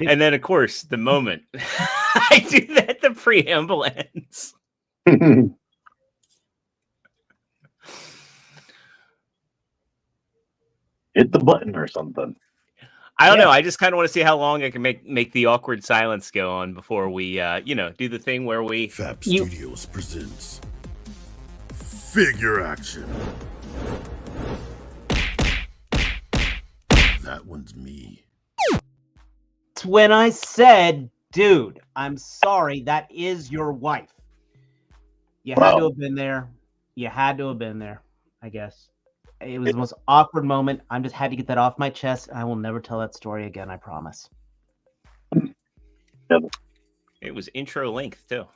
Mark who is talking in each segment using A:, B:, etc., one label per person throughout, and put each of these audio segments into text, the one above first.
A: And then, of course, the moment I do that, the preamble ends.
B: Hit the button or something.
A: I don't know. I just kind of want to see how long I can make the awkward silence go on before we, do the thing where we...
C: Fab Studios presents Figure Action. That one's me.
D: It's when I said, dude, I'm sorry, that is your wife. You had to have been there. You had to have been there, I guess. It was the most awkward moment. I just had to get that off my chest. I will never tell that story again, I promise.
A: It was intro length, too.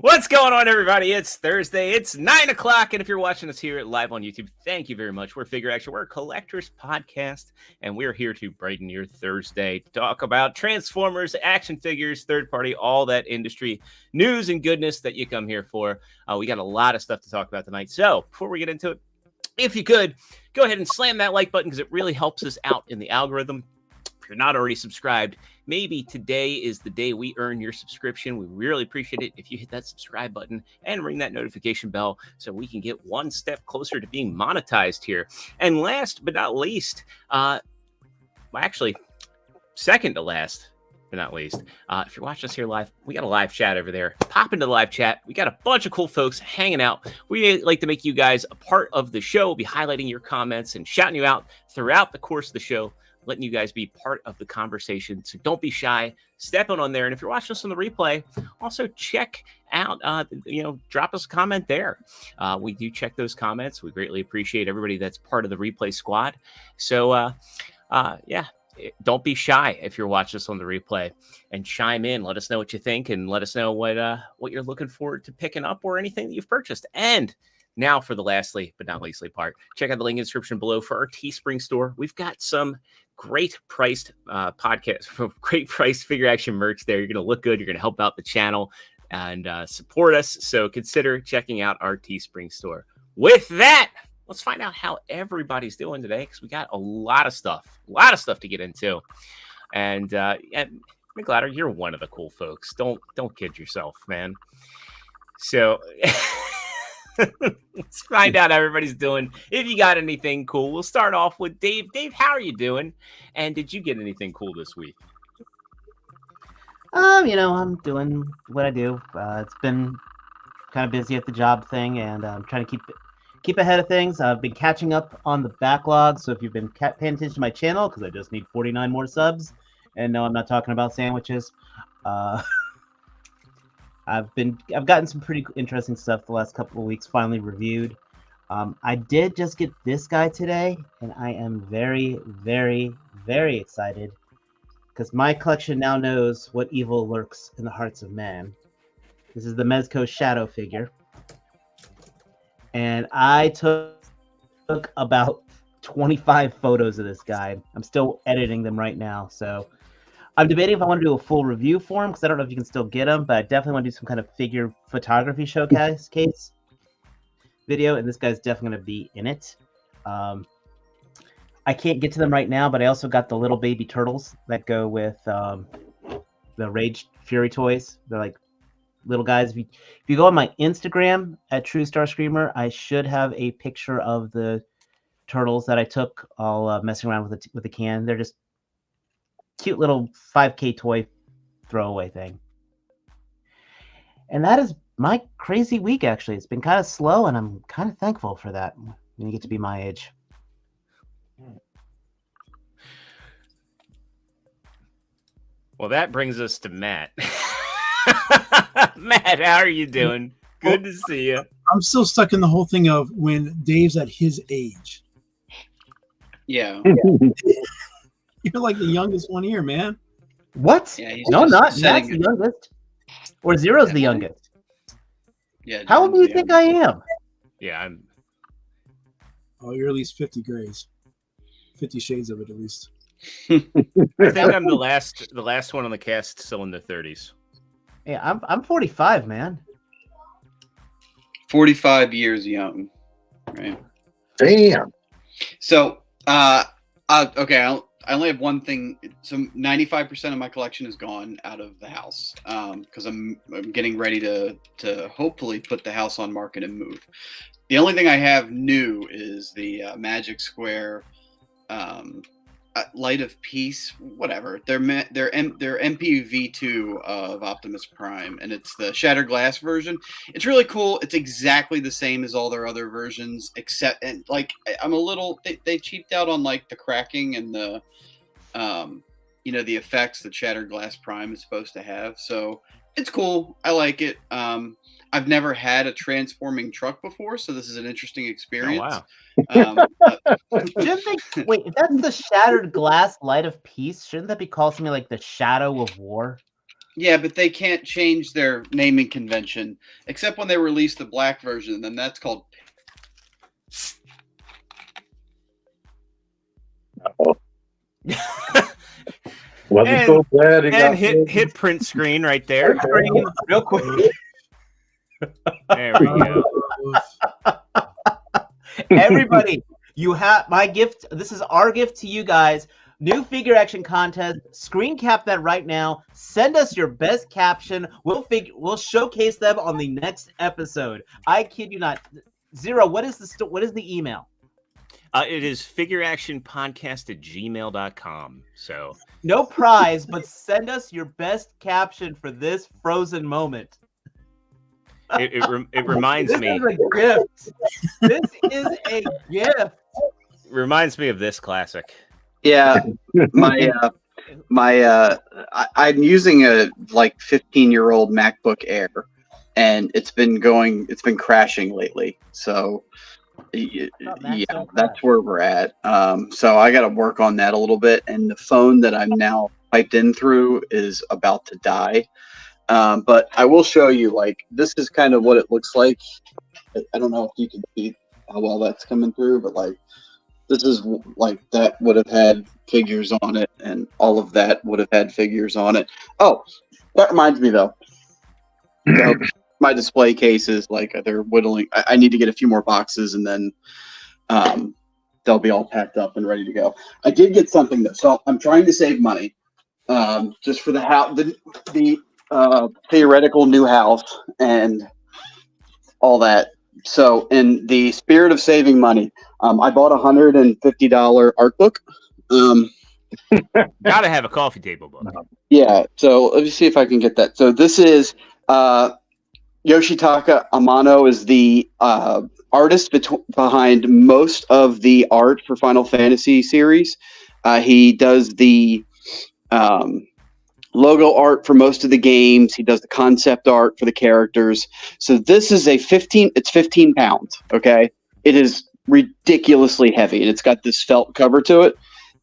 A: What's going on, everybody? It's Thursday. It's 9 o'clock. And if you're watching us here live on YouTube, thank you very much. We're Figure Action. We're a collector's podcast, and we're here to brighten your Thursday. Talk about Transformers, action figures, third party, all that industry news and goodness that you come here for. We got a lot of stuff to talk about tonight. So before we get into it, if you could, go ahead and slam that like button because it really helps us out in the algorithm. If you're not already subscribed, maybe today is the day we earn your subscription. We really appreciate it if you hit that subscribe button and ring that notification bell so we can get one step closer to being monetized here. And last but not least, second to last but not least, if you're watching us here live, we got a live chat over there. Pop into the live chat. We got a bunch of cool folks hanging out. We like to make you guys a part of the show, be highlighting your comments and shouting you out throughout the course of the show, letting you guys be part of the conversation. So don't be shy. Step on there. And if you're watching us on the replay, also check out, drop us a comment there. We do check those comments. We greatly appreciate everybody that's part of the replay squad. So, don't be shy if you're watching us on the replay and chime in. Let us know what you think and let us know what you're looking forward to picking up or anything that you've purchased. And now for the lastly but not leastly part, check out the link in the description below for our Teespring store. We've got some great priced great priced Figure Action merch there. You're going to look good. You're going to help out the channel and support us. So consider checking out our Teespring store. With that, let's find out how everybody's doing today because we got a lot of stuff to get into. And McGladder, you're one of the cool folks. Don't kid yourself, man. So let's find out how everybody's doing. If you got anything cool, we'll start off with Dave. Dave, how are you doing? And did you get anything cool this week?
D: I'm doing what I do. It's been kind of busy at the job thing, and I'm trying to keep ahead of things. I've been catching up on the backlog. So if you've been paying attention to my channel, because I just need 49 more subs, and no, I'm not talking about sandwiches. I've gotten some pretty interesting stuff the last couple of weeks finally reviewed. I did just get this guy today, and I am very, very, very excited because my collection now knows what evil lurks in the hearts of man. This is the Mezco Shadow figure. And I took about 25 photos of this guy. I'm still editing them right now, so I'm debating if I want to do a full review for him because I don't know if you can still get them, but I definitely want to do some kind of figure photography showcase video, and this guy's definitely going to be in it. I can't get to them right now, but I also got the little baby turtles that go with the Rage Fury toys. They're like little guys. If you go on my Instagram at Trustarscreamer, I should have a picture of the turtles that I took all messing around with the can. They're just cute little 5K toy throwaway thing. And that is my crazy week, actually. It's been kind of slow, and I'm kind of thankful for that when you get to be my age.
A: Well, that brings us to Matt. Matt, how are you doing? Good to see you.
E: I'm still stuck in the whole thing of when Dave's at his age.
F: Yeah.
E: You're like the youngest one here, man.
D: What?
F: Yeah,
D: no, not Matt's the youngest. Or Zero's the youngest.
F: Yeah.
D: How old do you think I am?
A: Yeah, I'm.
E: Oh, you're at least 50 grays. 50 shades of it, at least.
A: I think I'm the last one on the cast still in the 30s.
D: Yeah, I'm 45, man.
F: 45 years young, right?
B: Damn.
F: So, okay, I'll I only have one thing. So 95% of my collection is gone out of the house because I'm getting ready to hopefully put the house on market and move. The only thing I have new is the Magic Square Light of Peace, whatever. They're MPV2 of Optimus Prime, and it's the Shattered Glass version. It's really cool. It's exactly the same as all their other versions, except and like I'm a little they cheaped out on like the cracking and the the effects that Shattered Glass Prime is supposed to have. So it's cool. I like it. I've never had a transforming truck before, so this is an interesting experience.
A: Oh, wow.
D: Shouldn't they wait? If that's the Shattered Glass Light of Peace, shouldn't that be called something like the Shadow of War?
F: Yeah, but they can't change their naming convention except when they release the black version. Then that's called.
B: Wasn't
A: And-
B: so glad he
A: And
B: got
A: hit print screen right there.
D: Real quick.
A: There we go.
D: Everybody, you have my gift. This is our gift to you guys. New figure action contest. Screen cap that right now. Send us your best caption. We'll showcase them on the next episode. I kid you not. Zero. What is the email?
A: It is figureactionpodcast@gmail.com. So
D: No prize, but send us your best caption for this frozen moment.
A: it reminds
D: This
A: me.
D: is a gift. This is a gift.
A: Reminds me of this classic.
F: Yeah, I'm using a like 15-year-old MacBook Air, and it's been crashing lately. So yeah, that's where we're at. So I got to work on that a little bit, and the phone that I'm now piped in through is about to die. But I will show you, like, this is kind of what it looks like. I don't know if you can see how well that's coming through, but like, this is like that would have had figures on it, and all of that would have had figures on it. Oh, that reminds me though. So my display cases, like, they're whittling. I need to get a few more boxes, and then they'll be all packed up and ready to go. I did get something though, so I'm trying to save money, just for the house, the theoretical new house and all that. So in the spirit of saving money, I bought a $150 art book.
A: Gotta have a coffee table book.
F: Yeah, so let me see if I can get that. So this is Yoshitaka Amano is the artist behind most of the art for Final Fantasy series. He does the logo art for most of the games. He does the concept art for the characters. So this is it's 15 pounds. Okay. It is ridiculously heavy, and it's got this felt cover to it.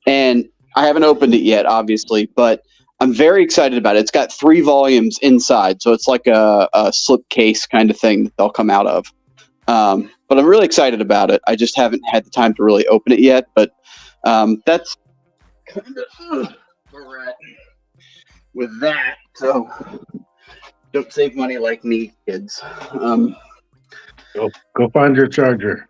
F: And I haven't opened it yet, obviously, but I'm very excited about it. It's got 3 volumes inside. So it's like a slip case kind of thing that they'll come out of. But I'm really excited about it. I just haven't had the time to really open it yet, but that's kind of where we're at with that. So don't save money like me, kids.
B: Go find your charger.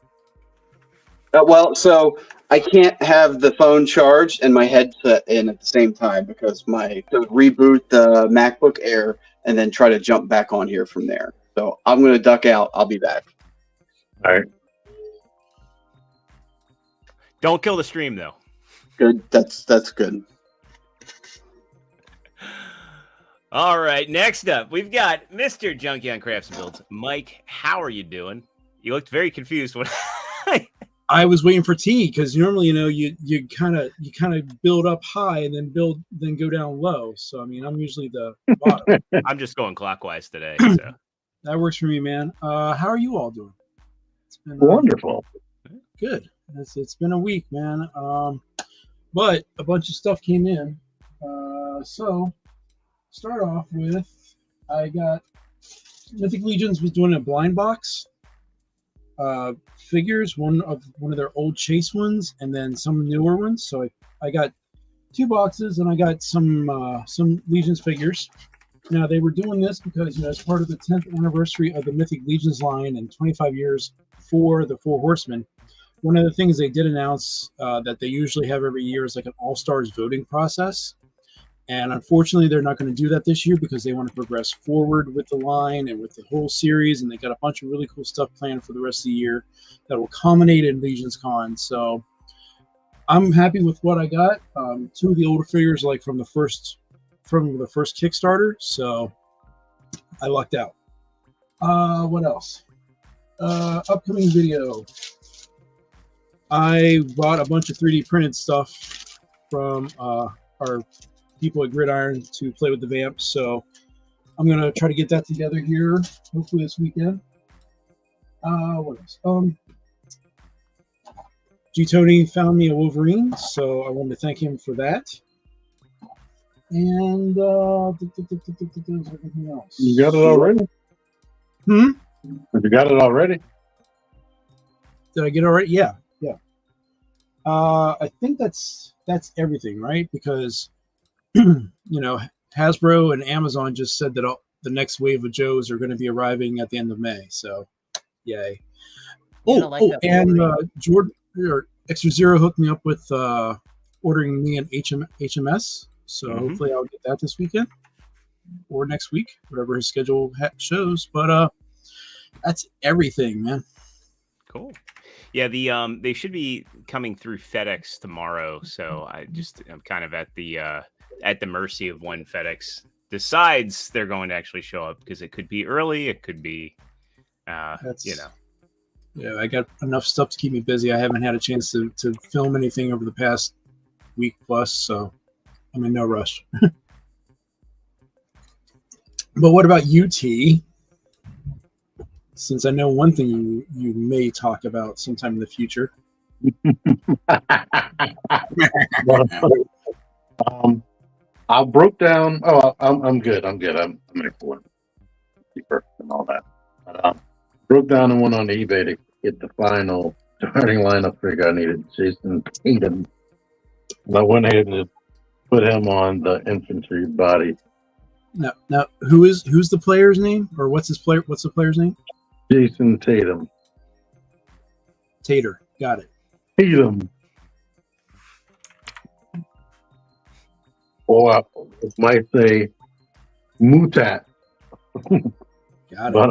F: Well, so I can't have the phone charged and my headset in at the same time because to reboot the MacBook Air and then try to jump back on here from there. So I'm going to duck out. I'll be back.
B: All right.
A: Don't kill the stream though.
F: Good. That's good.
A: All right, next up, we've got Mr. Junkie on Crafts and Builds. Mike, how are you doing? You looked very confused when
E: I was waiting for T because normally, you kind of build up high and then go down low. So I mean, I'm usually the bottom.
A: I'm just going clockwise today. So
E: That works for me, man. How are you all doing? It's been
B: Wonderful.
E: good. It's been a week, man. But a bunch of stuff came in. So start off with, I got Mythic Legions was doing a blind box figures, one of their old Chase ones, and then some newer ones. So I got 2 boxes, and I got some Legions figures. Now they were doing this because as part of the 10th anniversary of the Mythic Legions line and 25 years for the 4 Horsemen, one of the things they did announce that they usually have every year is like an all-stars voting process. And unfortunately, they're not going to do that this year because they want to progress forward with the line and with the whole series. And they got a bunch of really cool stuff planned for the rest of the year that will culminate in Legion's Con. So I'm happy with what I got. Two of the older figures, like from the first Kickstarter. So I lucked out. What else? Upcoming video. I bought a bunch of 3D printed stuff from our people at Gridiron to play with the vamps, so I'm gonna try to get that together here, hopefully this weekend. What else? G Tony found me a Wolverine, so I wanted to thank him for that. And everything else.
B: You got it already?
E: Hmm?
B: You got it already?
E: Did I get it already? Yeah. I think that's everything, right? Because Hasbro and Amazon just said that the next wave of Joes are going to be arriving at the end of May. So, yay! And Jordan or ExtraZero hooked me up with ordering me an HMS. So hopefully I'll get that this weekend or next week, whatever his schedule shows. But that's everything, man.
A: Cool. Yeah, they should be coming through FedEx tomorrow, so I'm kind of at the mercy of when FedEx decides they're going to actually show up, because it could be early, it could be,
E: Yeah, I got enough stuff to keep me busy. I haven't had a chance to film anything over the past week plus, so I'm in no rush. But what about you, T? Since I know one thing you may talk about sometime in the future.
B: I broke down. Oh, I'm good. I'm excellent. Keeper and all that. But, broke down and went on eBay to get the final starting lineup figure I needed. Jason Tatum. And I went ahead and put him on the infantry body.
E: Now, who's the player's name, or what's the player's name?
B: Jason Tatum.
E: Tater. Got it.
B: Tatum. Or I might say Mutat.
E: Got it.
B: But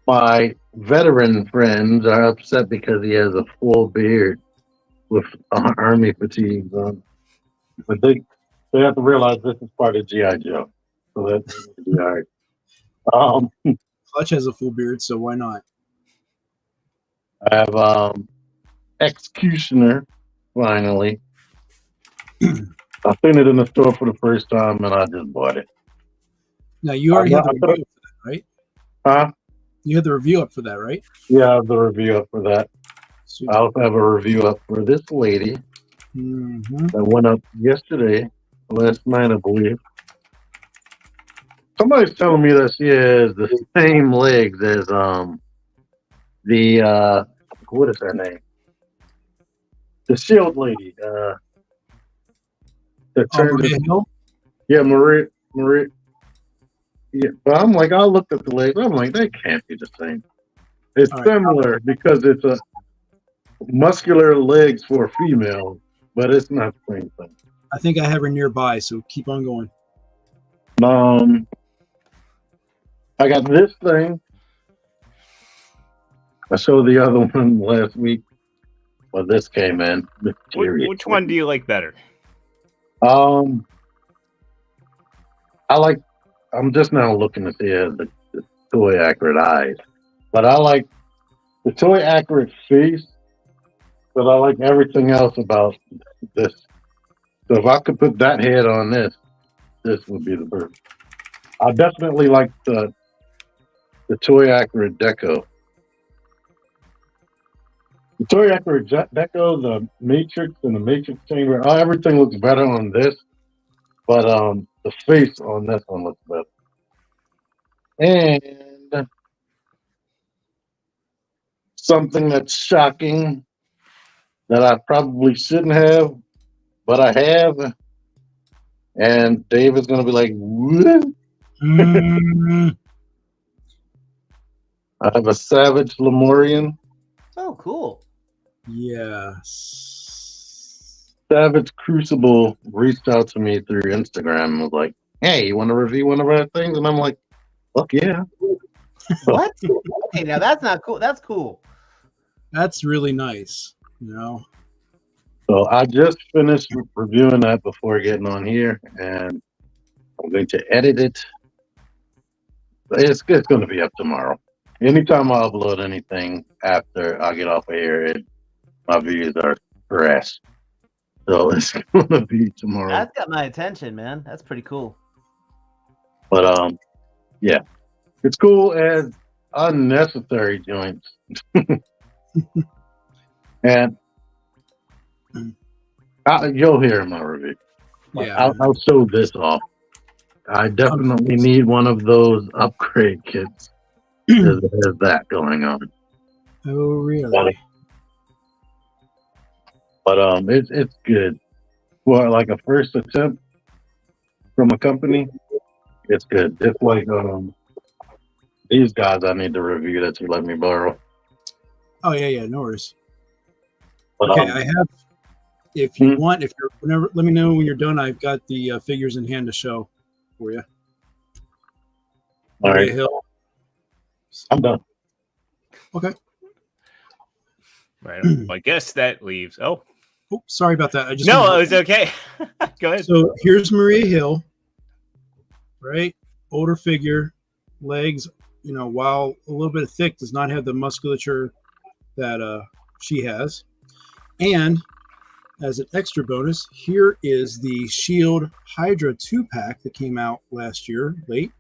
B: my veteran friends are upset because he has a full beard with army fatigues on. But they have to realize this is part of G.I. Joe. So that's all right.
E: Clutch has a full beard, so why not?
B: I have Executioner, finally. I seen it in the store for the first time, and I just bought it.
E: Now, you already had the review up for that, right?
B: Huh?
E: You had the review up for that, right?
B: Yeah, I have the review up for that.
E: Super.
B: I also have a review up for this lady that went up yesterday, last night, I believe. Somebody's telling me that she has the same legs as what is her name? The Shield lady.
E: Maria Hill?
B: Yeah, Marie. Yeah, but I'm like, I looked at the legs. I'm like, they can't be the same. It's similar because it's a muscular legs for a female, but it's not the same thing.
E: I think I have her nearby, so keep on going.
B: I got this thing. I showed the other one last week, but this came in.
A: Which one do you like better?
B: I'm just now looking to see the toy accurate eyes, but I like the toy accurate face, but I like everything else about this. So if I could put that head on this would be the bird. I definitely like the toy accurate deco. The toy accurate deco, the matrix and the matrix chamber, everything looks better on this, but the face on this one looks better. And something that's shocking that I probably shouldn't have, but I have, and Dave is going to be like, what? I have a Savage Lemurian.
D: Oh, cool.
E: Yes.
B: Savage Crucible reached out to me through Instagram and was like, "Hey, you want to review one of our things?" And I'm like, "Fuck yeah!"
D: What? Okay, now that's not cool. That's cool.
E: That's really nice. You know.
B: So I just finished reviewing that before getting on here, and I'm going to edit it. It's going to be up tomorrow. Anytime I upload anything after I get off of here, my views are trash. So it's going to be tomorrow.
D: That's got my attention, man. That's pretty cool.
B: But yeah, it's cool as unnecessary joints. And you'll hear in my review.
E: Yeah.
B: I'll show this off. I definitely need one of those upgrade kits. There's that going on.
E: Oh, really?
B: But it's good. For like a first attempt from a company, it's good. Just like these guys I need to review that you let me borrow.
E: Oh yeah, no worries.
B: But,
E: okay, I have. If you want, if you're whenever, let me know when you're done. I've got the figures in hand to show for you.
B: All right,
E: Hill.
B: I'm done.
E: Okay.
A: Right. Well, I guess that leaves. Oh,
E: sorry about that.
A: It was okay. Go ahead.
E: So here's Maria Hill. Right, older figure, legs. You know, while a little bit thick, does not have the musculature that she has. And as an extra bonus, here is the Shield Hydra 2-pack that came out last year, late.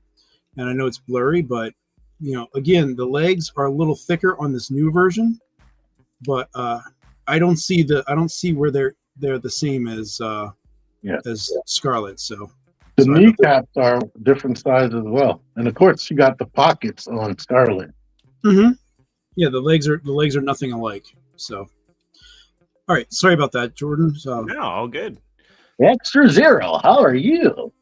E: And I know it's blurry, but, you know, again, the legs are a little thicker on this new version. But I don't see where they're the same as Scarlet. So
B: the kneecaps are different sizes as well. And of course, you got the pockets on Scarlet.
E: Mm-hmm. Yeah, the legs are nothing alike. So, all right, sorry about that, Jordan. So
A: no, all good.
B: ExtraZero, how are you?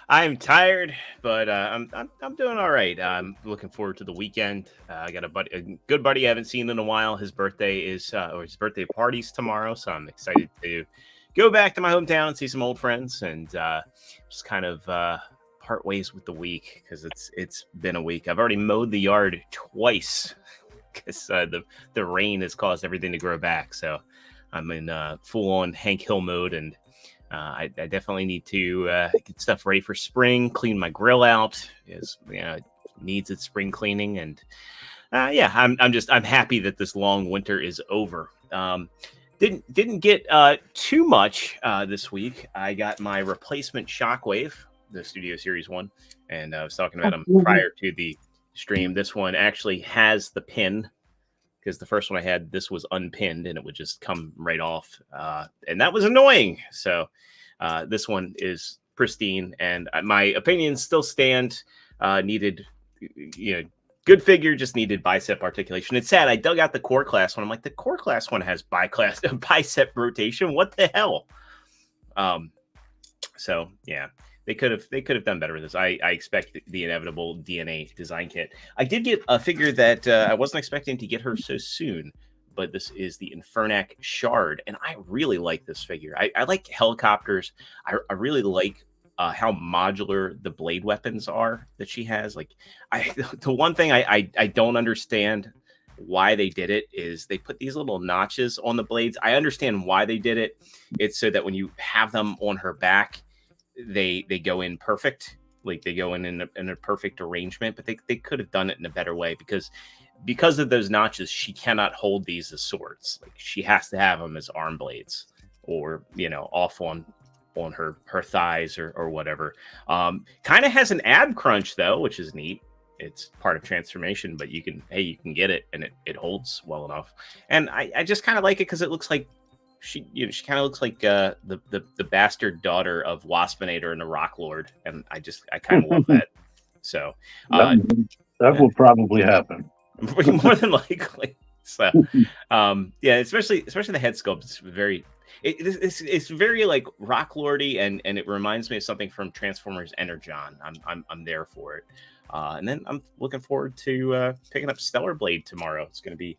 A: I'm tired, but I'm doing all right. I'm looking forward to the weekend. I got a good buddy I haven't seen in a while. His birthday is his birthday party's tomorrow, so I'm excited to go back to my hometown and see some old friends and just kind of part ways with the week because it's been a week. I've already mowed the yard twice because the rain has caused everything to grow back. So I'm in full on Hank Hill mode and. I definitely need to get stuff ready for spring, clean my grill out. It needs its spring cleaning. And I'm happy that this long winter is over. Didn't get too much this week. I got my replacement Shockwave, the Studio Series 1. And I was talking about them prior to the stream. This one actually has the pin. Because the first one I had, this was unpinned and it would just come right off. And that was annoying. So this one is pristine. And my opinions still stand. Needed, good figure, just needed bicep articulation. It's sad. I dug out the core class one. I'm like, the core class one has bicep rotation. What the hell? So, yeah. They could have done better with this. I expect the inevitable DNA design kit. I did get a figure that I wasn't expecting to get her so soon, but this is the Infernac Shard, and I really like this figure. I like helicopters. I really like how modular the blade weapons are that she has. Like, the one thing I don't understand why they did it is they put these little notches on the blades. I understand why they did it. It's so that when you have them on her back, they go in perfect, like they go in a perfect arrangement, but they could have done it in a better way because of those notches. She cannot hold these as swords. Like she has to have them as arm blades or off on her thighs or whatever. Kind of has an ab crunch though, which is neat. It's part of transformation, but you can get it and it holds well enough. And I just kind of like it because it looks like she kind of looks like the bastard daughter of Waspinator and the Rock Lord, and I kind of love that. So
B: that will probably happen
A: more than likely. So especially the head sculpt. It's very it's very like Rock Lordy, and it reminds me of something from Transformers Energon. I'm there for it. And then I'm looking forward to picking up Stellar Blade tomorrow. It's going to be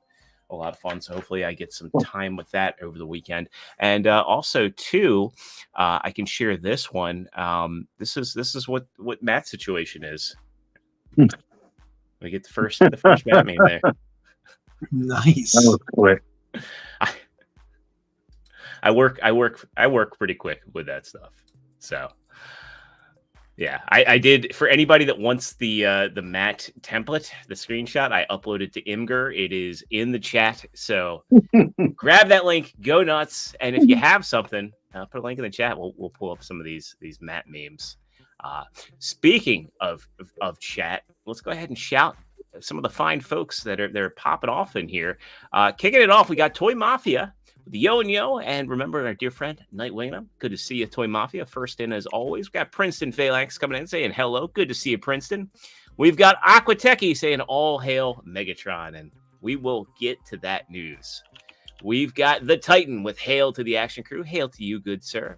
A: a lot of fun. So hopefully I get some time with that over the weekend. And also too, I can share this one. This is what Matt's situation is. We get the first Matt meme there.
E: Nice.
B: That was quick.
A: I work pretty quick with that stuff. So yeah, I did. For anybody that wants the Matt template, the screenshot, I uploaded to Imgur. It is in the chat. So grab that link, go nuts. And if you have something, put a link in the chat. We'll pull up some of these Matt memes. Speaking of chat, let's go ahead and shout some of the fine folks that are popping off in here. Kicking it off, we got Toy Mafia, the Yo and Yo, and remember our dear friend Night Wingham. Good to see you, Toy Mafia. First in as always. We got Princeton Phalanx coming in saying hello. Good to see you, Princeton. We've got Aquateki saying all hail Megatron, and we will get to that news. We've got the Titan with hail to the action crew. Hail to you, good sir.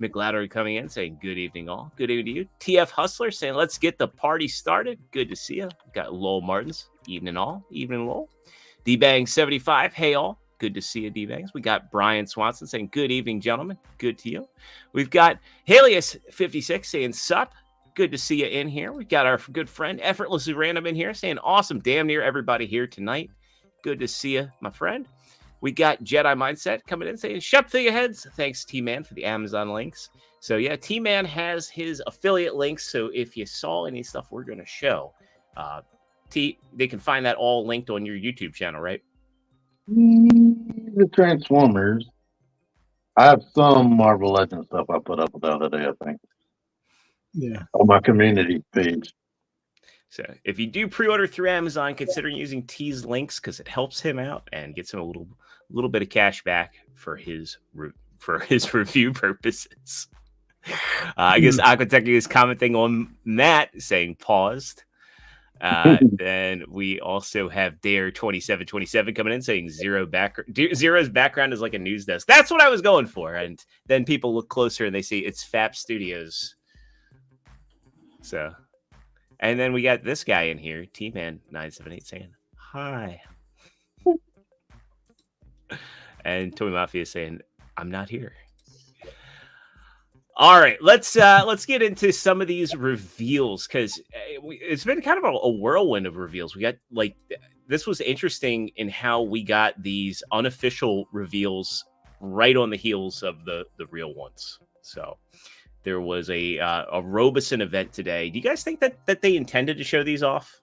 A: McLaudery coming in saying good evening all. Good evening to you. TF Hustler saying let's get the party started. Good to see you. Got Lowell Martins. Evening all. Evening Lowell. D-Bang 75. Hey all. Good to see you, D-Bangs. We got Brian Swanson saying, good evening, gentlemen. Good to you. We've got Helios56 saying, sup. Good to see you in here. We've got our good friend, Effortlessly Random, in here saying, awesome. Damn near everybody here tonight. Good to see you, my friend. We got Jedi Mindset coming in saying, shut through your heads. Thanks, T-Man, for the Amazon links. So, yeah, T-Man has his affiliate links. So if you saw any stuff we're going to show, they can find that all linked on your YouTube channel, right?
B: The Transformers. I have some Marvel Legends stuff I put up the other day, I think.
E: Yeah.
B: On my community page.
A: So if you do pre-order through Amazon, consider using T's links because it helps him out and gets him a little bit of cash back for his review purposes. I guess Aquateki is commenting on Matt saying paused. Then we also have Dare 2727 coming in saying Zero's background is like a news desk. That's what I was going for. And then people look closer and they see it's FAP Studios. So, and then we got this guy in here, T-Man 978 saying hi. And Toy Mafia saying I'm not here. All right, let's get into some of these reveals because it's been kind of a whirlwind of reveals. We got this was interesting in how we got these unofficial reveals right on the heels of the real ones. So there was a Robeson event today. Do you guys think that they intended to show these off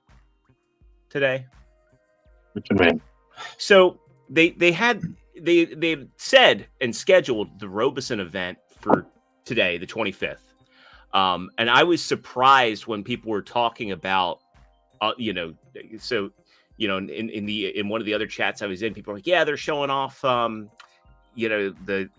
A: today?
B: What you mean?
A: So they said and scheduled the Robeson event for today, the 25th. And I was surprised when people were talking about, in one of the other chats I was in, people were like, yeah, they're showing off, the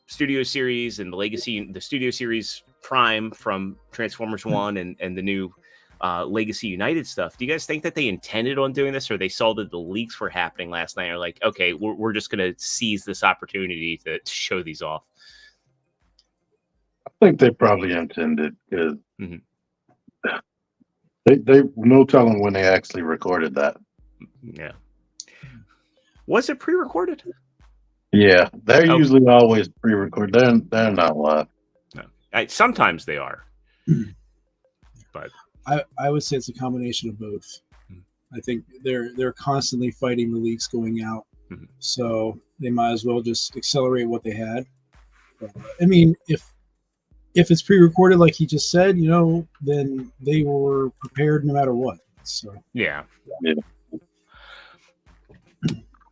A: Studio Series and the Studio Series Prime from Transformers 1 and the new Legacy United stuff. Do you guys think that they intended on doing this, or they saw that the leaks were happening last night, or like, okay, we're just going to seize this opportunity to show these off?
B: I think they probably intended because they no telling when they actually recorded that.
A: Yeah. Was it pre-recorded?
B: Yeah, they're usually always pre-recorded. They're not live.
A: No. Sometimes they are. But
E: I would say it's a combination of both. I think they're constantly fighting the leaks going out, so they might as well just accelerate what they had. I mean, if it's pre-recorded, like he just said, then they were prepared no matter what. So
A: yeah.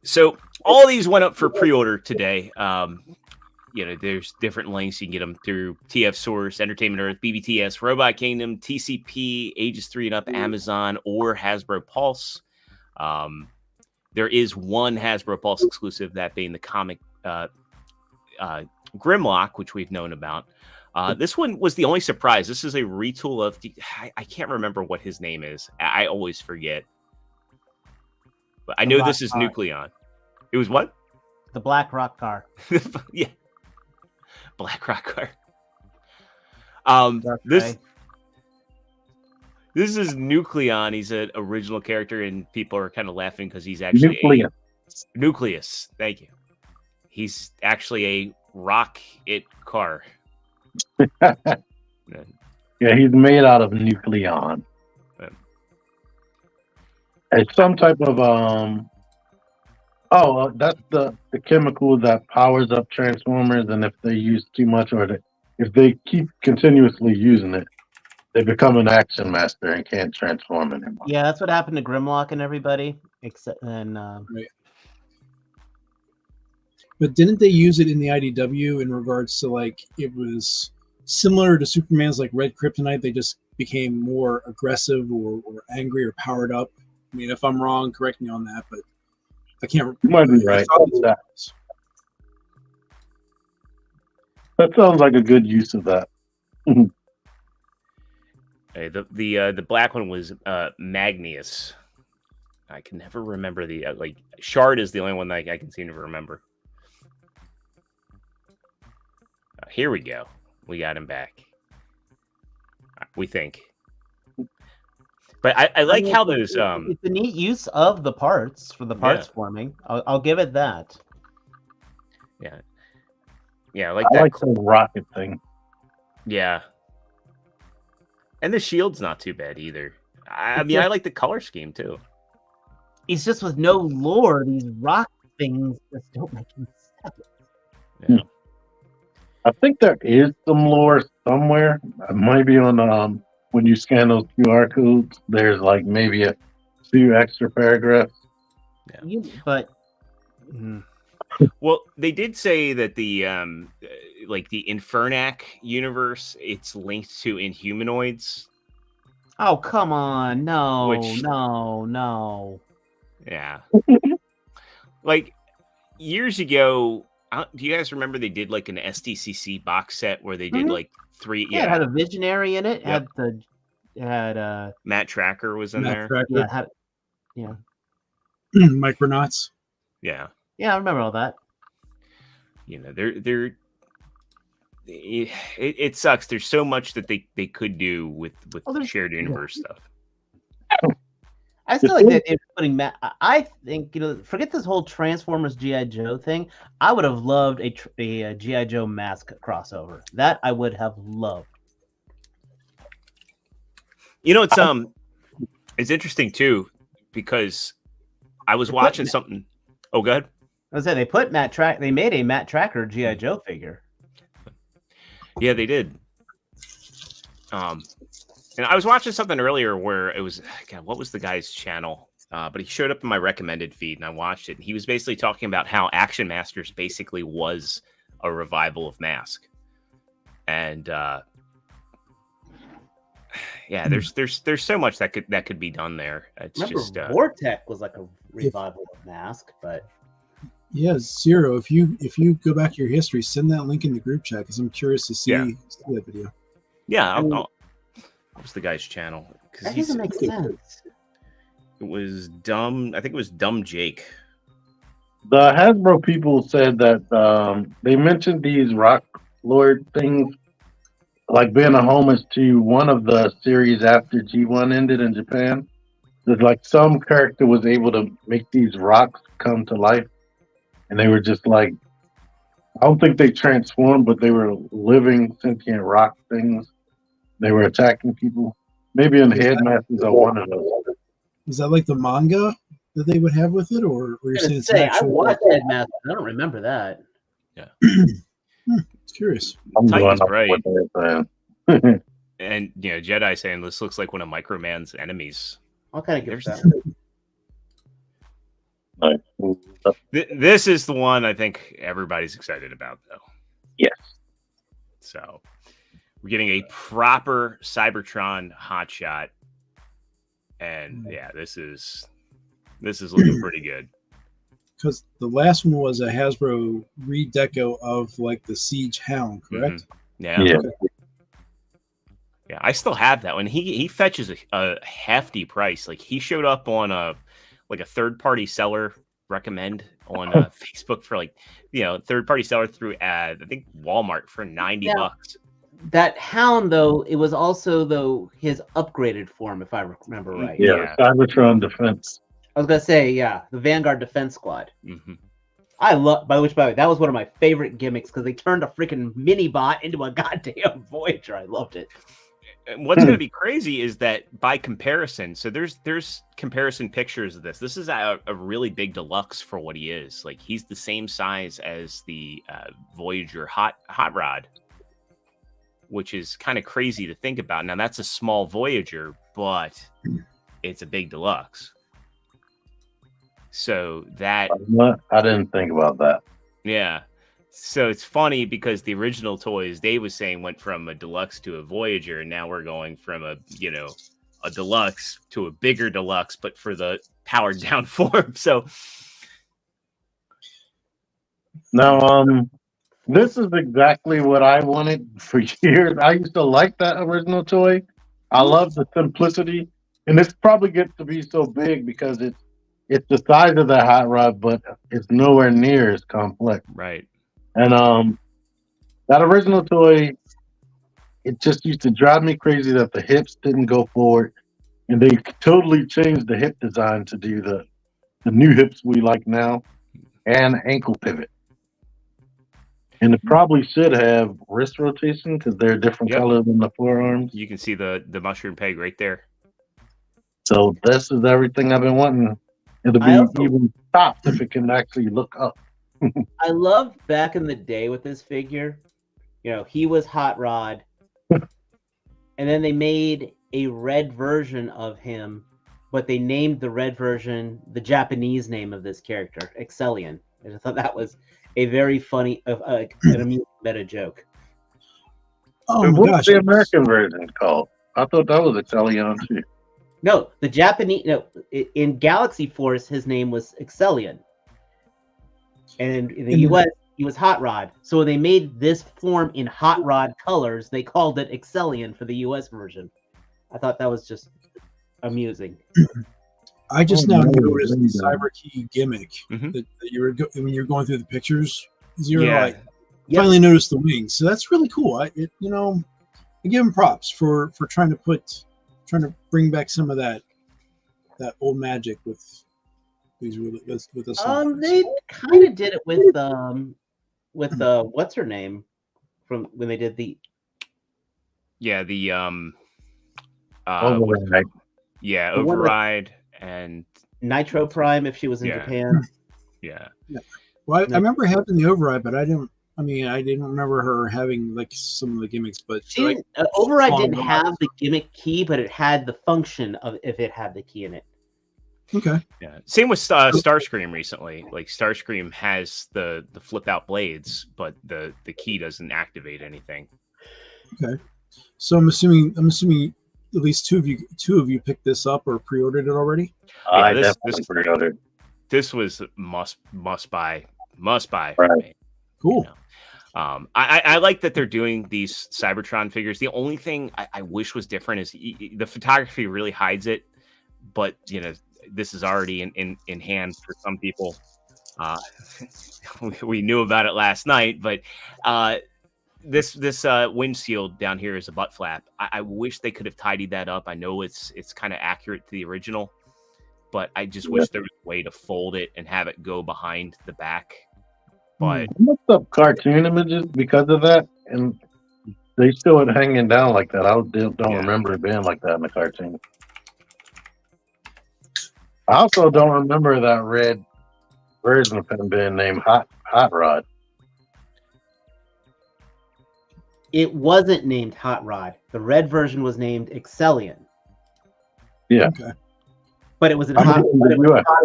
A: So all these went up for pre-order today. There's different links. You can get them through TF Source, Entertainment Earth, BBTS, Robot Kingdom, TCP, Ages 3 and Up, Amazon, or Hasbro Pulse. There is one Hasbro Pulse exclusive, that being the comic Grimlock, which we've known about. This one was the only surprise. This is a retool of I can't remember what his name is. I always forget. But I know this is Nucleon. It was what?
D: The Black Rock car.
A: Yeah. Black Rock car. This is Nucleon. He's an original character, and people are kind of laughing because he's actually Nucleus. Thank you. He's actually a rocket car.
B: Yeah, he's made out of nucleon.
A: Yeah.
B: It's some type of that's the chemical that powers up transformers, and if they use too much, if they keep continuously using it, they become an action master and can't transform anymore.
D: Yeah, that's what happened to Grimlock and everybody. Except
E: Right. But didn't they use it in the IDW in regards to like it was similar to Superman's like red kryptonite? They just became more aggressive or angry or powered up. I mean, if I'm wrong, correct me on that, but I can't.
B: You might be right. That sounds like a good use of that.
A: The black one was Magnius. I can never remember the Shard is the only one that I can seem to remember. Here we go. We got him back. We think. But I like how those
D: it's a neat use of the parts for the parts forming. I'll give it that.
A: Yeah,
B: I
A: like that.
B: like the rocket thing.
A: Yeah. And the shield's not too bad either. I mean, I like the color scheme too.
D: It's just with no lore, these rock things just don't make any sense.
A: Yeah.
B: I think there is some lore somewhere. It might be on when you scan those QR codes. There's like maybe a few extra paragraphs.
A: Yeah.
D: Well,
A: they did say that the the Infernac universe, it's linked to Inhumanoids.
D: Oh, come on. No,
A: Which-
D: no.
A: Yeah. Like years ago, do you guys remember they did like an SDCC box set where they did like three?
D: Yeah, it had a visionary in it.
A: Yep.
D: It had
A: Matt Tracker was in there.
D: Yeah.
E: Micronauts.
A: Yeah.
D: Yeah, I remember all that.
A: You know, it sucks. There's so much that they could do with shared universe stuff.
D: I still like that they're putting Matt. I think, forget this whole Transformers G.I. Joe thing. I would have loved a G.I. Joe mask crossover. That I would have loved.
A: It's interesting too, because I was watching something. Oh, go ahead.
D: I was saying they put they made a Matt Tracker G.I. Joe figure.
A: Yeah, they did. And I was watching something earlier where it was, God, what was the guy's channel? But he showed up in my recommended feed and I watched it. And he was basically talking about how Action Masters basically was a revival of Mask. And there's so much that could be done there. It's
D: Remember,
A: just
D: Vortec was like a revival of Mask, but
E: yeah, Zero. If you go back to your history, send that link in the group chat because I'm curious to see that video.
A: Yeah, what was the guy's channel?
D: That doesn't make sense.
A: It was Dumb. I think it was Dumb Jake.
B: The Hasbro people said that they mentioned these Rock Lord things like being a homage to one of the series after G1 ended in Japan. There's like some character was able to make these rocks come to life, and they were just like, I don't think they transformed, but they were living sentient rock things. They were attacking people. Maybe in Headmasters are one of those.
E: Is that like the manga that they would have with it, or you're saying it's
D: I watched Headmasters. I don't remember that.
A: Yeah.
E: It's curious.
A: Titan's right.
B: And
A: And Jedi saying this looks like one of Microman's enemies.
D: I'll kind of give that.
A: This is the one I think everybody's excited about, though.
B: Yes.
A: So we're getting a proper Cybertron hotshot, and this is looking pretty good.
E: Because the last one was a Hasbro redeco of like the Siege Hound, correct?
A: Mm-hmm. Yeah. Yeah, I still have that one. He fetches a hefty price. Like he showed up on a third-party seller recommend on Facebook for third-party seller through I think Walmart for $90.
D: That Hound though, it was also his upgraded form, if I remember right.
B: Yeah. Cybertron Defense.
D: I was gonna say, yeah, the Vanguard Defense Squad.
A: Mm-hmm.
D: I love. By the way, that was one of my favorite gimmicks because they turned a freaking mini bot into a goddamn Voyager. I loved it.
A: And what's going to be crazy is that by comparison, so there's comparison pictures of this. This is a really big deluxe for what he is. Like he's the same size as the Voyager hot rod, which is kind of crazy to think about. Now that's a small Voyager, but it's a big deluxe. So that
B: I didn't think about that.
A: Yeah. So it's funny because the original toys Dave was saying went from a deluxe to a Voyager, and now we're going from a deluxe to a bigger deluxe, but for the powered down form. So
B: now, this is exactly what I wanted for years. I used to like that original toy. I love the simplicity, and this probably gets to be so big because it's the size of the hot rod, but it's nowhere near as complex.
A: right.
B: And that original toy, it just used to drive me crazy that the hips didn't go forward, and they totally changed the hip design to do the new hips we like now, and ankle pivot. And it probably should have wrist rotation because they're different color than the forearms.
A: You can see the mushroom peg right there.
B: So this is everything I've been wanting. It'll be even topped if it can actually look up.
D: I loved back in the day with this figure, he was Hot Rod, and then they made a red version of him, but they named the red version the Japanese name of this character, Excellion. And I thought that was a very funny, an amusing meta joke.
B: Oh my gosh! What's the American version called? I thought that was Excellion too.
D: No, the Japanese. No, in Galaxy Force, his name was Excellion. And in the US, he was Hot Rod. So when they made this form in Hot Rod colors, they called it Excellion for the US version. I thought that was just amusing.
E: I just now noticed the Cyber Key gimmick that you were when you were going through the pictures. Zero, finally noticed the wings, so that's really cool. I give him props for trying to bring back some of that old magic with. They
D: kind of did it with what's her name from when they did the
A: Override and
D: Nitro Prime if she was in Japan.
A: Yeah.
E: Well, I remember having the Override, but I didn't remember her having like some of the gimmicks. But
D: Override didn't have the gimmick key, but it had the function of if it had the key in it.
E: Okay.
A: Yeah. Same with Starscream recently. Like Starscream has the flip out blades, but the key doesn't activate anything.
E: Okay. So I'm assuming at least two of you picked this up or pre-ordered it already.
B: I definitely pre-ordered.
A: This was must buy
B: right.
A: for me.
E: Cool.
A: I like that they're doing these Cybertron figures. The only thing I wish was different is the photography really hides it, but this is already in hand for some people. We knew about it last night, but this windshield down here is a butt flap. I wish they could have tidied that up. I know it's kind of accurate to the original, but I just wish there was a way to fold it and have it go behind the back. But
B: I looked up cartoon images because of that, and they still it hanging down like that. I don't remember it being like that in the cartoon. I also don't remember that red version of him being named Hot Rod.
D: It wasn't named Hot Rod. The red version was named Excellion.
B: Yeah.
E: Okay.
D: But it was Hot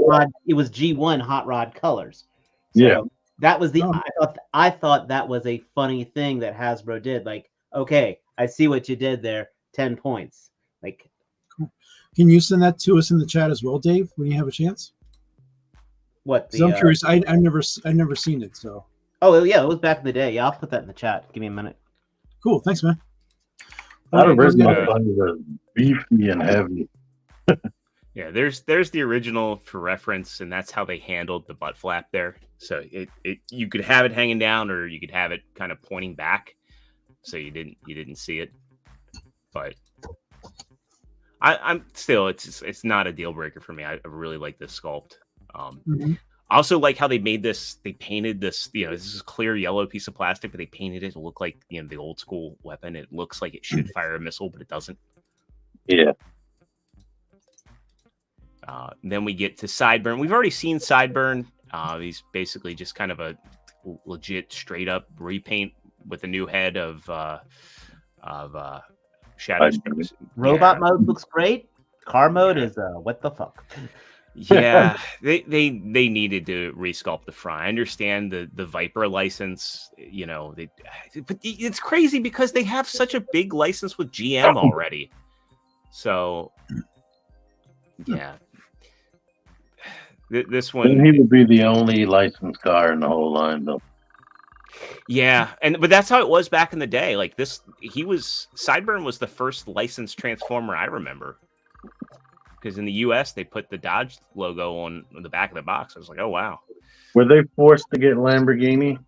D: Rod. It was G1 Hot Rod colors. So that was I thought that was a funny thing that Hasbro did. Like, okay, I see what you did there. 10 points. Like,
E: cool. Can you send that to us in the chat as well, Dave, when you have a chance?
D: What?
E: I'm curious. I've never seen it. So.
D: Oh yeah, it was back in the day. Yeah, I'll put that in the chat. Give me a minute.
E: Cool. Thanks, man.
B: That original was beefy and heavy.
A: Yeah, there's the original for reference, and that's how they handled the butt flap there. So you could have it hanging down, or you could have it kind of pointing back, so you didn't see it. But I'm still, it's not a deal breaker for me. I really like this sculpt.
E: Mhm.
A: I also like how they made this. They painted this. This is a clear yellow piece of plastic, but they painted it to look like the old school weapon. It looks like it should fire a missile, but it doesn't.
B: Yeah.
A: Then we get to Sideburn. We've already seen Sideburn. He's basically just kind of a legit, straight up repaint with a new head of Shadow.
D: Robot mode looks great. Car mode is what the fuck.
A: Yeah, they needed to resculpt the front. I understand the Viper license, but it's crazy because they have such a big license with GM already. So, yeah, this one,
B: And he would be the only licensed car in the whole line, though.
A: yeah, but that's how it was back in the day. Like Sideburn was the first licensed Transformer I remember. Because in the U.S. they put the Dodge logo on the back of the box. I was like, oh wow.
B: Were they forced to get Lamborghini?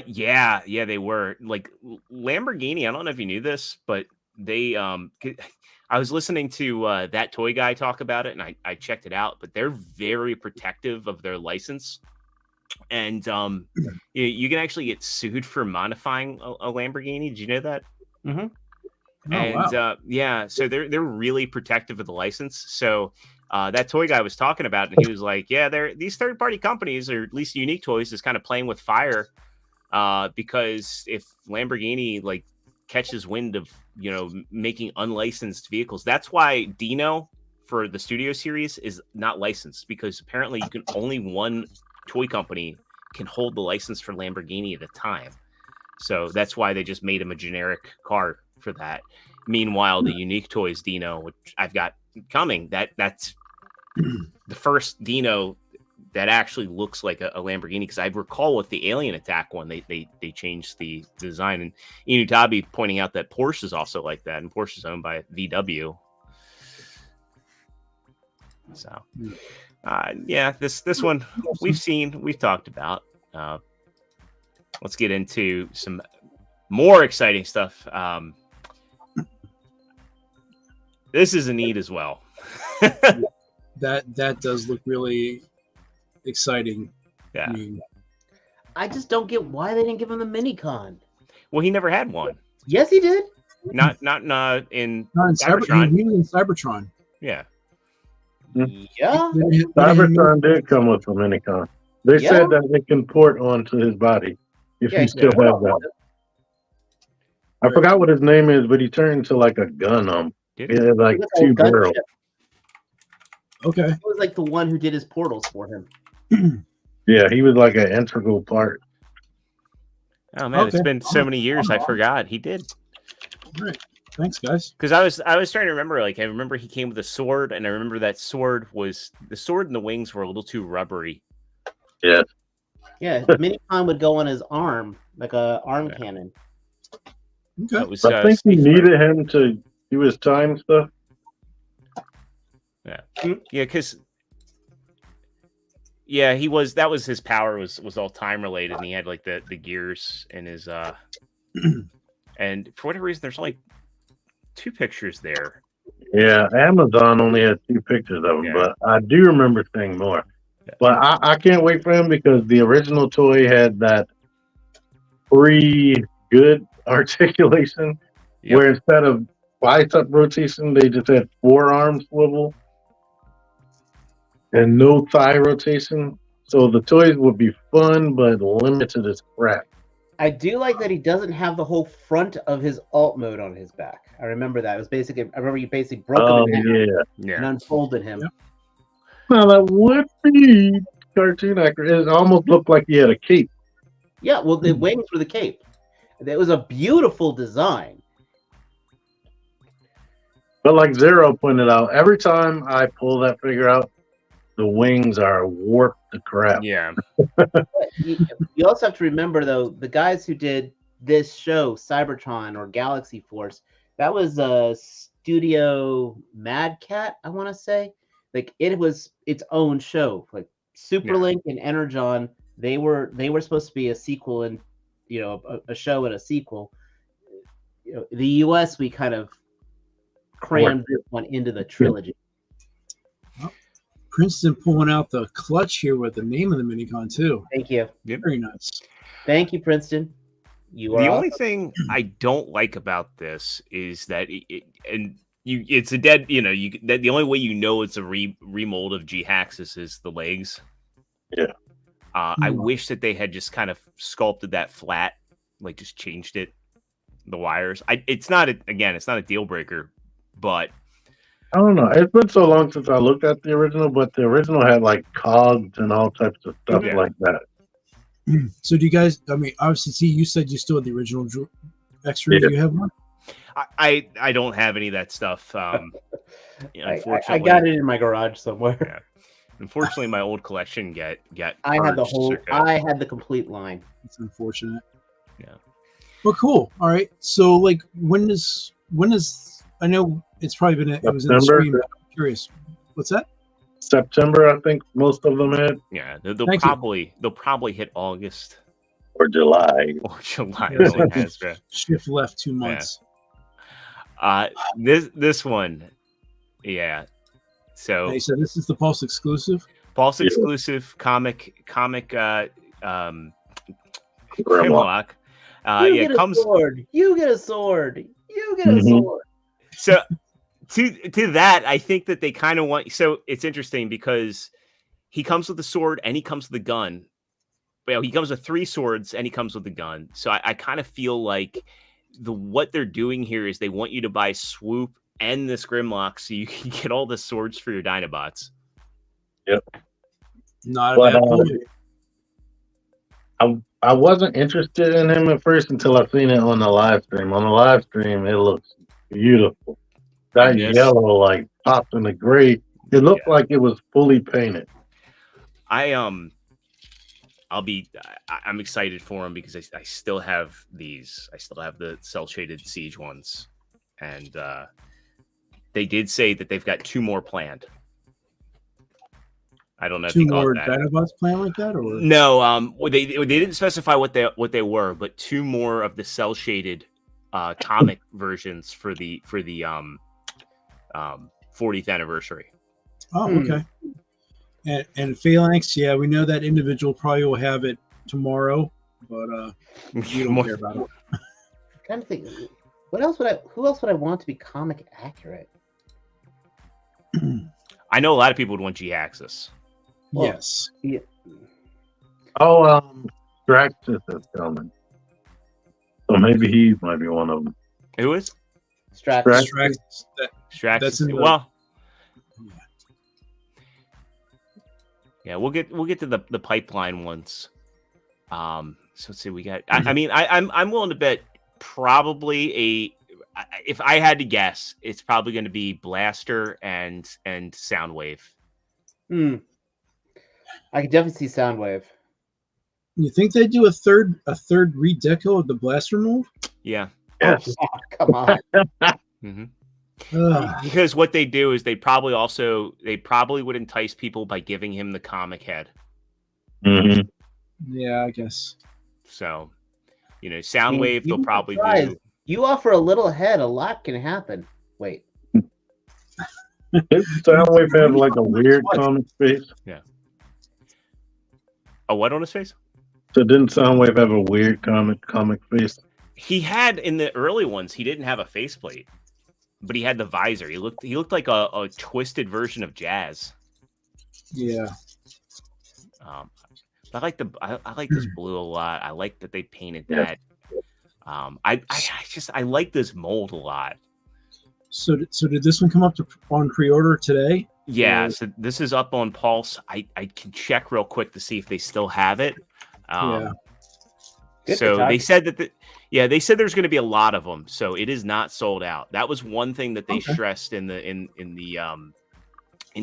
A: Yeah, they were. Like Lamborghini. I don't know if you knew this, but they I was listening to that toy guy talk about it, and I checked it out. But they're very protective of their license, and you can actually get sued for modifying a Lamborghini. Did you know that?
D: Mm-hmm.
A: And
E: wow.
A: yeah, so they're really protective of the license. So that toy guy was talking about, and he was like, "Yeah, these third-party companies, or at least Unique Toys, is kind of playing with fire because if Lamborghini like catches wind of making unlicensed vehicles, that's why Dino for the Studio Series is not licensed, because apparently you can only one toy company can hold the license for Lamborghini at a time. So that's why they just made him a generic car for that. Meanwhile, the Unique Toys Dino, which I've got coming, that's the first Dino that actually looks like a Lamborghini. Because I recall with the Alien Attack one, they changed the design. And Inutabi pointing out that Porsche is also like that, and Porsche is owned by VW. So, yeah, this one we've talked about. Let's get into some more exciting stuff. This is a need as well.
E: That does look really exciting.
A: Yeah.
D: I just don't get why they didn't give him the Minicon.
A: Well, he never had one.
D: Yes, he did.
A: Not in
E: Not in
A: Cybertron.
E: He was in Cybertron.
A: Yeah.
D: Yeah.
B: Cybertron did come with a Minicon. They said that it can port onto his body if he still has that. I forgot what his name is, but he turned into like a gun. He had like two barrels.
E: Okay.
D: It was like the one who did his portals for him.
B: Yeah, he was like an integral part.
A: Oh man, It's been so many years. I forgot he did.
E: All right. Thanks, guys.
A: Because I was trying to remember. Like I remember he came with a sword, and I remember that sword and the wings were a little too rubbery.
B: Yeah.
D: Yeah, Minicon would go on his arm like a arm cannon.
E: Okay.
A: That was,
B: I think he needed him to do his time stuff.
A: Yeah, because that was his power was all time related, and he had like the gears in his and for whatever reason there's only 2 pictures there.
B: Yeah, Amazon only had 2 pictures of him, but I do remember seeing more.
A: Yeah.
B: But I can't wait for him because the original toy had that pretty good articulation where instead of bicep rotation, they just had forearm swivel and no thigh rotation. So the toys would be fun, but limited as crap.
D: I do like that he doesn't have the whole front of his alt mode on his back. I remember that. It was basically, I remember you basically broke him in half and unfolded him.
E: Yep.
B: Well, that would be cartoon accurate. It almost looked like he had a cape.
D: Yeah, well, the wings were the cape. It was a beautiful design.
B: But like Zero pointed out, every time I pull that figure out, the wings are warped to crap.
A: Yeah.
D: You also have to remember, though, the guys who did this show, Cybertron or Galaxy Force, that was a Studio Mad Cat, I want to say. Like, it was its own show. Like Superlink and Energon, they were supposed to be a sequel and a show and a sequel. The US, we kind of crammed this one into the trilogy.
E: Princeton pulling out the clutch here with the name of the minicon too.
D: Thank you.
A: Yep.
E: Very nice.
D: Thank you, Princeton. You are
A: The only
D: awesome.
A: thing I don't like about this is that it's a dead. You know, the only way you know it's a remold of G-Haxis is the legs.
B: Yeah.
A: I wish that they had just kind of sculpted that flat, like just changed it, the wires. It's not a deal breaker, but
B: I don't know. It's been so long since I looked at the original, but the original had like cogs and all types of stuff
A: Yeah.
B: like that.
E: So do you guys? I mean, obviously, see, you said you still had the original Extra.
B: Yeah.
E: Do you have one?
A: I don't have any of that stuff. Unfortunately,
D: I got it in my garage somewhere.
A: Yeah. Unfortunately, my old collection got.
D: I had the
A: purged,
D: whole.
A: so-
D: I had the complete line.
E: It's unfortunate.
A: Yeah.
E: Well, cool. All right. So, like, when is? I know it's probably been. It was in the
B: September?
E: stream. But I'm curious. What's that?
B: September, I think most of them had,
A: Yeah, they'll
E: Thank you.
A: probably hit August
B: or July.
A: or July.
E: Yeah.
A: no one has, bro.
E: Shift left 2 months.
A: This one, yeah. So
E: Hey, so this is the Pulse exclusive.
A: false
B: Yeah.
A: exclusive comic
B: Grandma.
A: Grimlock.
D: You
A: Yeah,
D: get a
A: comes
D: sword. You get a sword. You get a
B: Mhm.
D: sword.
A: so to that. I think that they kind of want. So it's interesting because he comes with a sword and he comes with a gun. Well, he comes with 3 swords and he comes with a gun. So I kind of feel like what they're doing here is they want you to buy Swoop and this Grimlock so you can get all the swords for your Dinobots.
E: Not a
B: But,
E: bad point.
B: I wasn't interested in him at first until I seen it on the live stream. On the live stream, it looks beautiful. That
A: Yes.
B: yellow like popped in the gray. It looked like it was fully painted.
A: I'm excited for him because I still have these. I still have the cell shaded Siege ones, and they did say that they've got 2 more planned. I don't know if
E: 2
A: you caught
E: more
A: that.
E: Dinobots playing like that, or
A: No, they didn't specify what they were, but 2 more of the cell shaded comic versions for the 40th anniversary.
E: Oh, okay. And Phalanx, yeah, we know that individual probably will have it tomorrow, but we don't care about it.
D: I'm trying to think. Who else would I want to be comic accurate?
A: I know a lot of people would want G-Axis.
D: Well,
E: Yes.
D: Yeah.
B: Oh, Straxus is coming. So maybe he might be one of them.
A: Who is
D: Strax.
B: Strax.
A: Strax?
E: That's in the-
A: Well, yeah, we'll get to the pipeline once. So let's see. We got. I'm willing to bet probably if I had to guess, it's probably going to be Blaster and Soundwave.
D: I could definitely see Soundwave.
E: You think they do a third redeco of the blaster mold?
A: Yeah.
B: Yes.
D: Oh, come on.
A: hmm
E: Ugh.
A: Because what they do is they probably would entice people by giving him the comic head.
B: Mm-hmm.
E: Yeah, I guess.
A: So, Soundwave they'll
D: you'd be
A: probably
D: surprised.
A: do.
D: You offer a little head, a lot can happen. Wait.
B: Soundwave have like a weird comic face.
A: Oh, what on his face?
B: So didn't Soundwave have a weird comic face?
A: He had in the early ones. He didn't have a faceplate, but he had the visor. He looked like a twisted version of Jazz.
E: Yeah.
A: I like this blue a lot. I like that they painted that. I like this mold a lot.
E: So did this one come up on pre-order today?
A: Yeah, so this is up on Pulse. I can check real quick to see if they still have it.
E: Yeah.
D: Good
A: So
D: job.
A: they said they said there's going to be a lot of them. So it is not sold out. That was one thing that they stressed in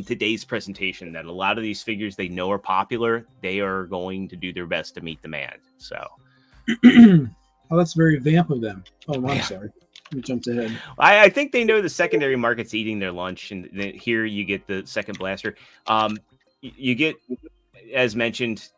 A: today's presentation, that a lot of these figures they know are popular. They are going to do their best to meet demand. So
E: Oh, that's very vamp of them. Oh, I'm sorry. We jumped ahead.
A: I think they know the secondary market's eating their lunch, and here you get the second blaster. You get, as mentioned,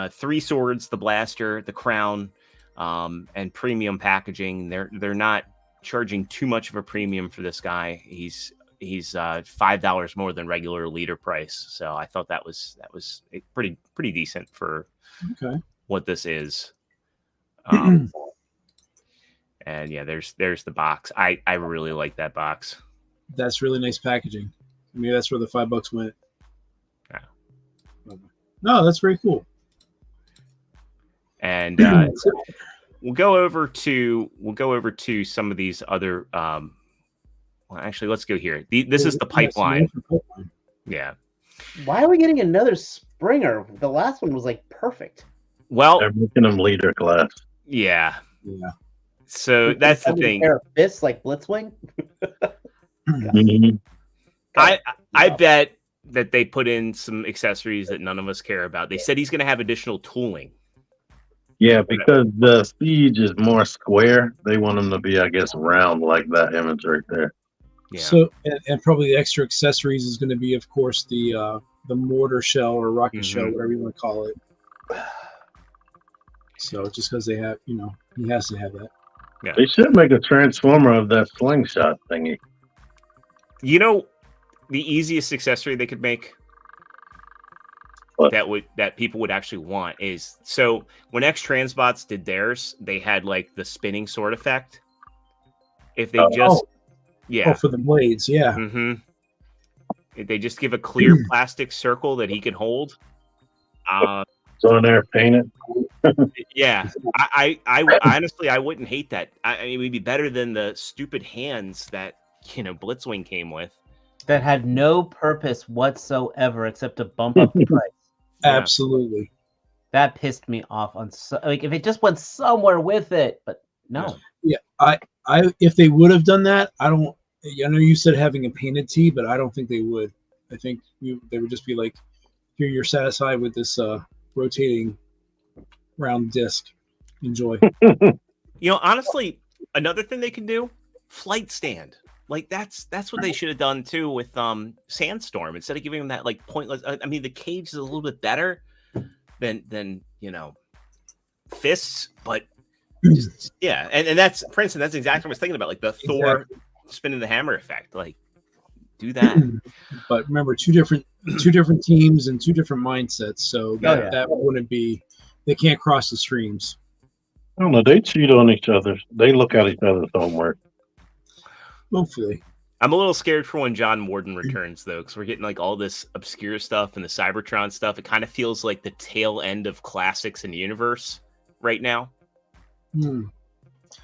A: 3 swords: the blaster, the crown, and premium packaging. They're not charging too much of a premium for this guy. He's $5 more than regular liter price. So I thought that was pretty decent for what this is. And yeah, there's the box. I really like that box.
E: That's really nice packaging. Maybe that's where the $5 went.
A: Yeah.
E: No, that's very cool.
A: And we'll go over to some of these other. Well, actually, let's go here. This is the pipeline. Yeah.
D: Why are we getting another Springer? The last one was like perfect.
A: Well,
B: they're making them leader class.
A: Yeah.
E: Yeah.
A: So that's the thing.
D: Pair of fists like Blitzwing.
B: Mhm.
A: I bet that they put in some accessories that none of us care about. They said he's going to have additional tooling.
B: Yeah, because the Siege is more square. They want them to be, I guess, round like that image right there.
A: Yeah.
E: So, and probably the extra accessories is going to be, of course, the mortar shell or rocket shell, whatever you want to call it. So just because they have, he has to have that.
A: Yeah.
B: They should make a transformer of that slingshot thingy.
A: The easiest accessory they could make
B: What?
A: that people would actually want is, so when X-Transbots did theirs, they had like the spinning sword effect. If they
E: for the blades, yeah.
A: If they just give a clear plastic circle that he can hold.
B: So they're painted.
A: Yeah, I honestly I wouldn't hate that. I mean, it would be better than the stupid hands that Blitzwing came with.
D: That had no purpose whatsoever except to bump up the price.
E: Absolutely.
D: That pissed me off if it just went somewhere with it, but no.
E: Yeah, I if they would have done that, I know you said having a painted tee, but I don't think they would. I think they would just be like, here, you're satisfied with this rotating round disc. Enjoy.
A: Honestly, another thing they can do, flight stand. Like that's what they should have done too with Sandstorm, instead of giving them that like pointless. I mean, the cage is a little bit better than fists, but yeah, and that's Princeton. That's exactly what I was thinking about, like the Thor spinning the hammer effect. Like, do that.
E: But remember, two different teams and two different mindsets, so that wouldn't be. They can't cross the streams.
B: I don't know. They cheat on each other. They look at each other's homework.
E: Hopefully.
A: I'm a little scared for when John Warden returns, though, because we're getting like all this obscure stuff and the Cybertron stuff. It kind of feels like the tail end of classics in the universe right now. I don't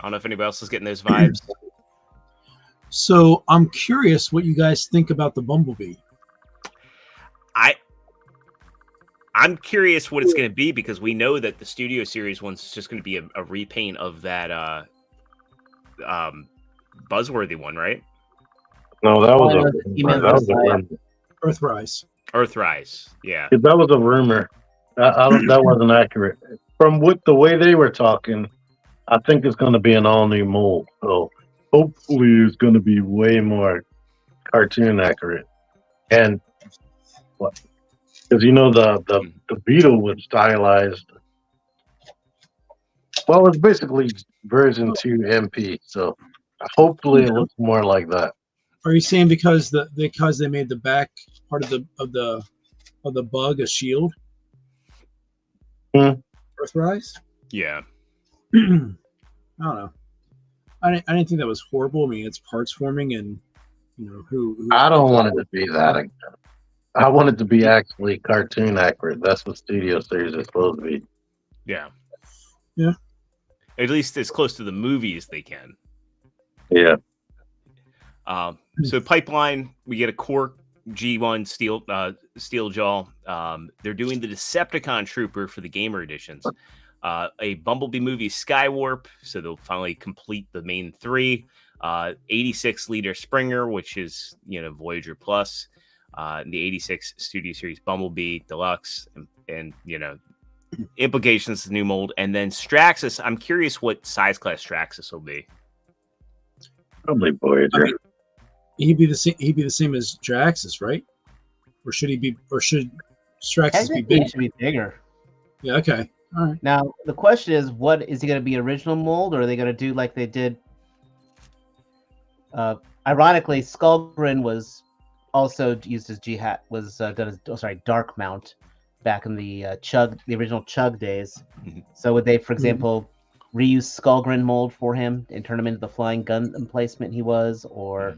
A: know if anybody else is getting those vibes.
E: So I'm curious what you guys think about the Bumblebee.
A: I'm curious what it's going to be, because we know that the Studio Series one's just going to be a repaint of that Buzzworthy one, right?
B: No, that was a rumor.
E: Earthrise.
A: Earthrise, yeah.
B: That was a rumor. That wasn't accurate. From the way they were talking, I think it's going to be an all-new mold. So hopefully it's going to be way more cartoon accurate. And what? Because the Beetle was stylized. Well, it's basically version 2 MP. So hopefully it looks more like that.
E: Are you saying because they made the back part of the bug a shield? Earthrise?
A: Yeah.
E: I don't know. I didn't think that was horrible. I mean, it's parts forming, and who
B: I don't want it to be that again. I want it to be actually cartoon accurate. That's what Studio Series is supposed to be.
A: Yeah.
E: Yeah.
A: At least as close to the movie as they can.
B: Yeah.
A: So pipeline, we get a core G1 steel jaw. They're doing the Decepticon Trooper for the gamer editions. A Bumblebee movie Skywarp, so they'll finally complete the main 3. 86 liter Springer, which is Voyager Plus. The 86 Studio Series Bumblebee Deluxe, and implications of the new mold. And then Straxus, I'm curious what size class Straxus will be.
B: Probably Voyager.
E: I mean, he'd be the same as Draxus, right? Or should he be? Or should Straxus be big?
D: He should be bigger.
E: Yeah. Okay. All right.
D: Now the question is, what is he going to be? Original mold, or are they going to do like they did Ironically, Skullgrin was also used as done as Dark Mount back in the the original Chug days.
A: Mhm.
D: So would they, for example, reuse Skullgrin mold for him and turn him into the flying gun emplacement he was, or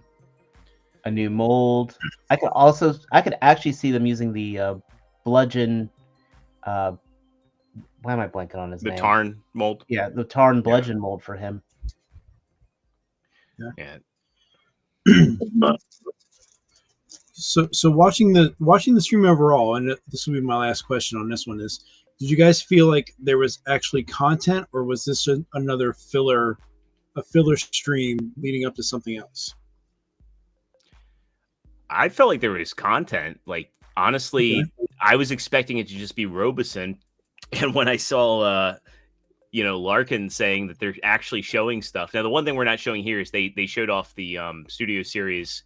D: a new mold? I could actually see them using the bludgeon. Why am I blanking on his
A: The
D: name?
A: Tarn mold.
D: Yeah, the Tarn bludgeon mold for him.
A: Yeah.
E: So watching the stream overall, and this will be my last question on this one, is did you guys feel like there was actually content, or was this another a filler stream leading up to something else?
A: I felt like there was content. Like, honestly, I was expecting it to just be Robeson. And when I saw, Larkin saying that they're actually showing stuff. Now, the one thing we're not showing here is they showed off the Studio Series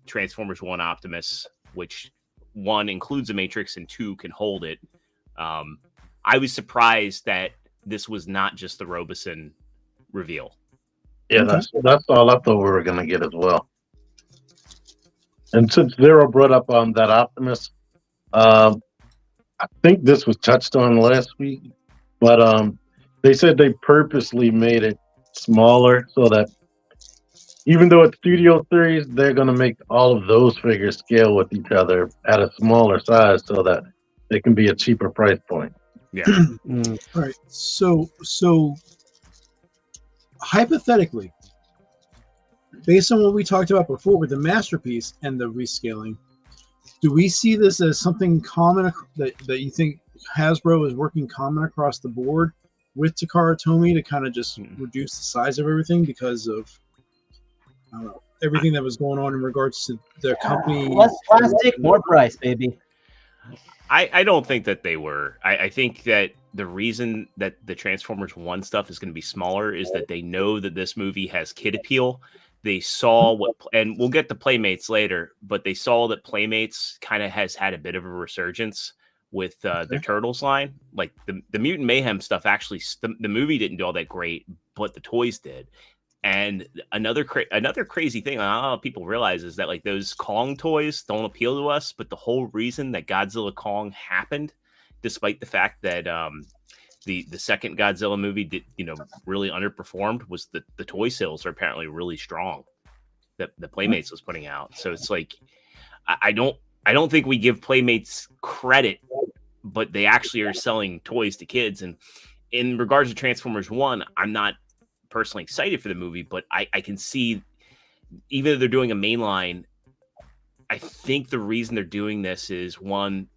A: Transformers 1 Optimus, which 1 includes a Matrix and 2 can hold it. I was surprised that this was not just the Robeson reveal.
B: Yeah, that's all I thought we were going to get as well. And since Zero brought up that Optimus, I think this was touched on last week, but they said they purposely made it smaller so that even though it's Studio Series, they're going to make all of those figures scale with each other at a smaller size so that they can be a cheaper price point.
A: Yeah.
E: All right. So hypothetically, based on what we talked about before with the Masterpiece and the rescaling, do we see this as something common that you think Hasbro is working common across the board with Takara Tomy to kind of just reduce the size of everything because of, I don't know, everything that was going on in regards to their company?
D: Less plastic, more price, baby.
A: I don't think that they were. I think that the reason that the Transformers 1 stuff is going to be smaller is that they know that this movie has kid appeal. They saw and we'll get to Playmates later, but they saw that Playmates kind of has had a bit of a resurgence with the Turtles line. Like the Mutant Mayhem stuff, actually, the movie didn't do all that great, but the toys did. And another crazy thing I don't know if people realize is that like those Kong toys don't appeal to us, but the whole reason that Godzilla Kong happened, despite the fact that the second Godzilla movie did really underperformed, was the toy sales are apparently really strong that the Playmates was putting out. So it's like I don't think we give Playmates credit, but they actually are selling toys to kids. And in regards to Transformers 1, I'm not personally excited for the movie, but I can see, even though they're doing a mainline, I think the reason they're doing this is one,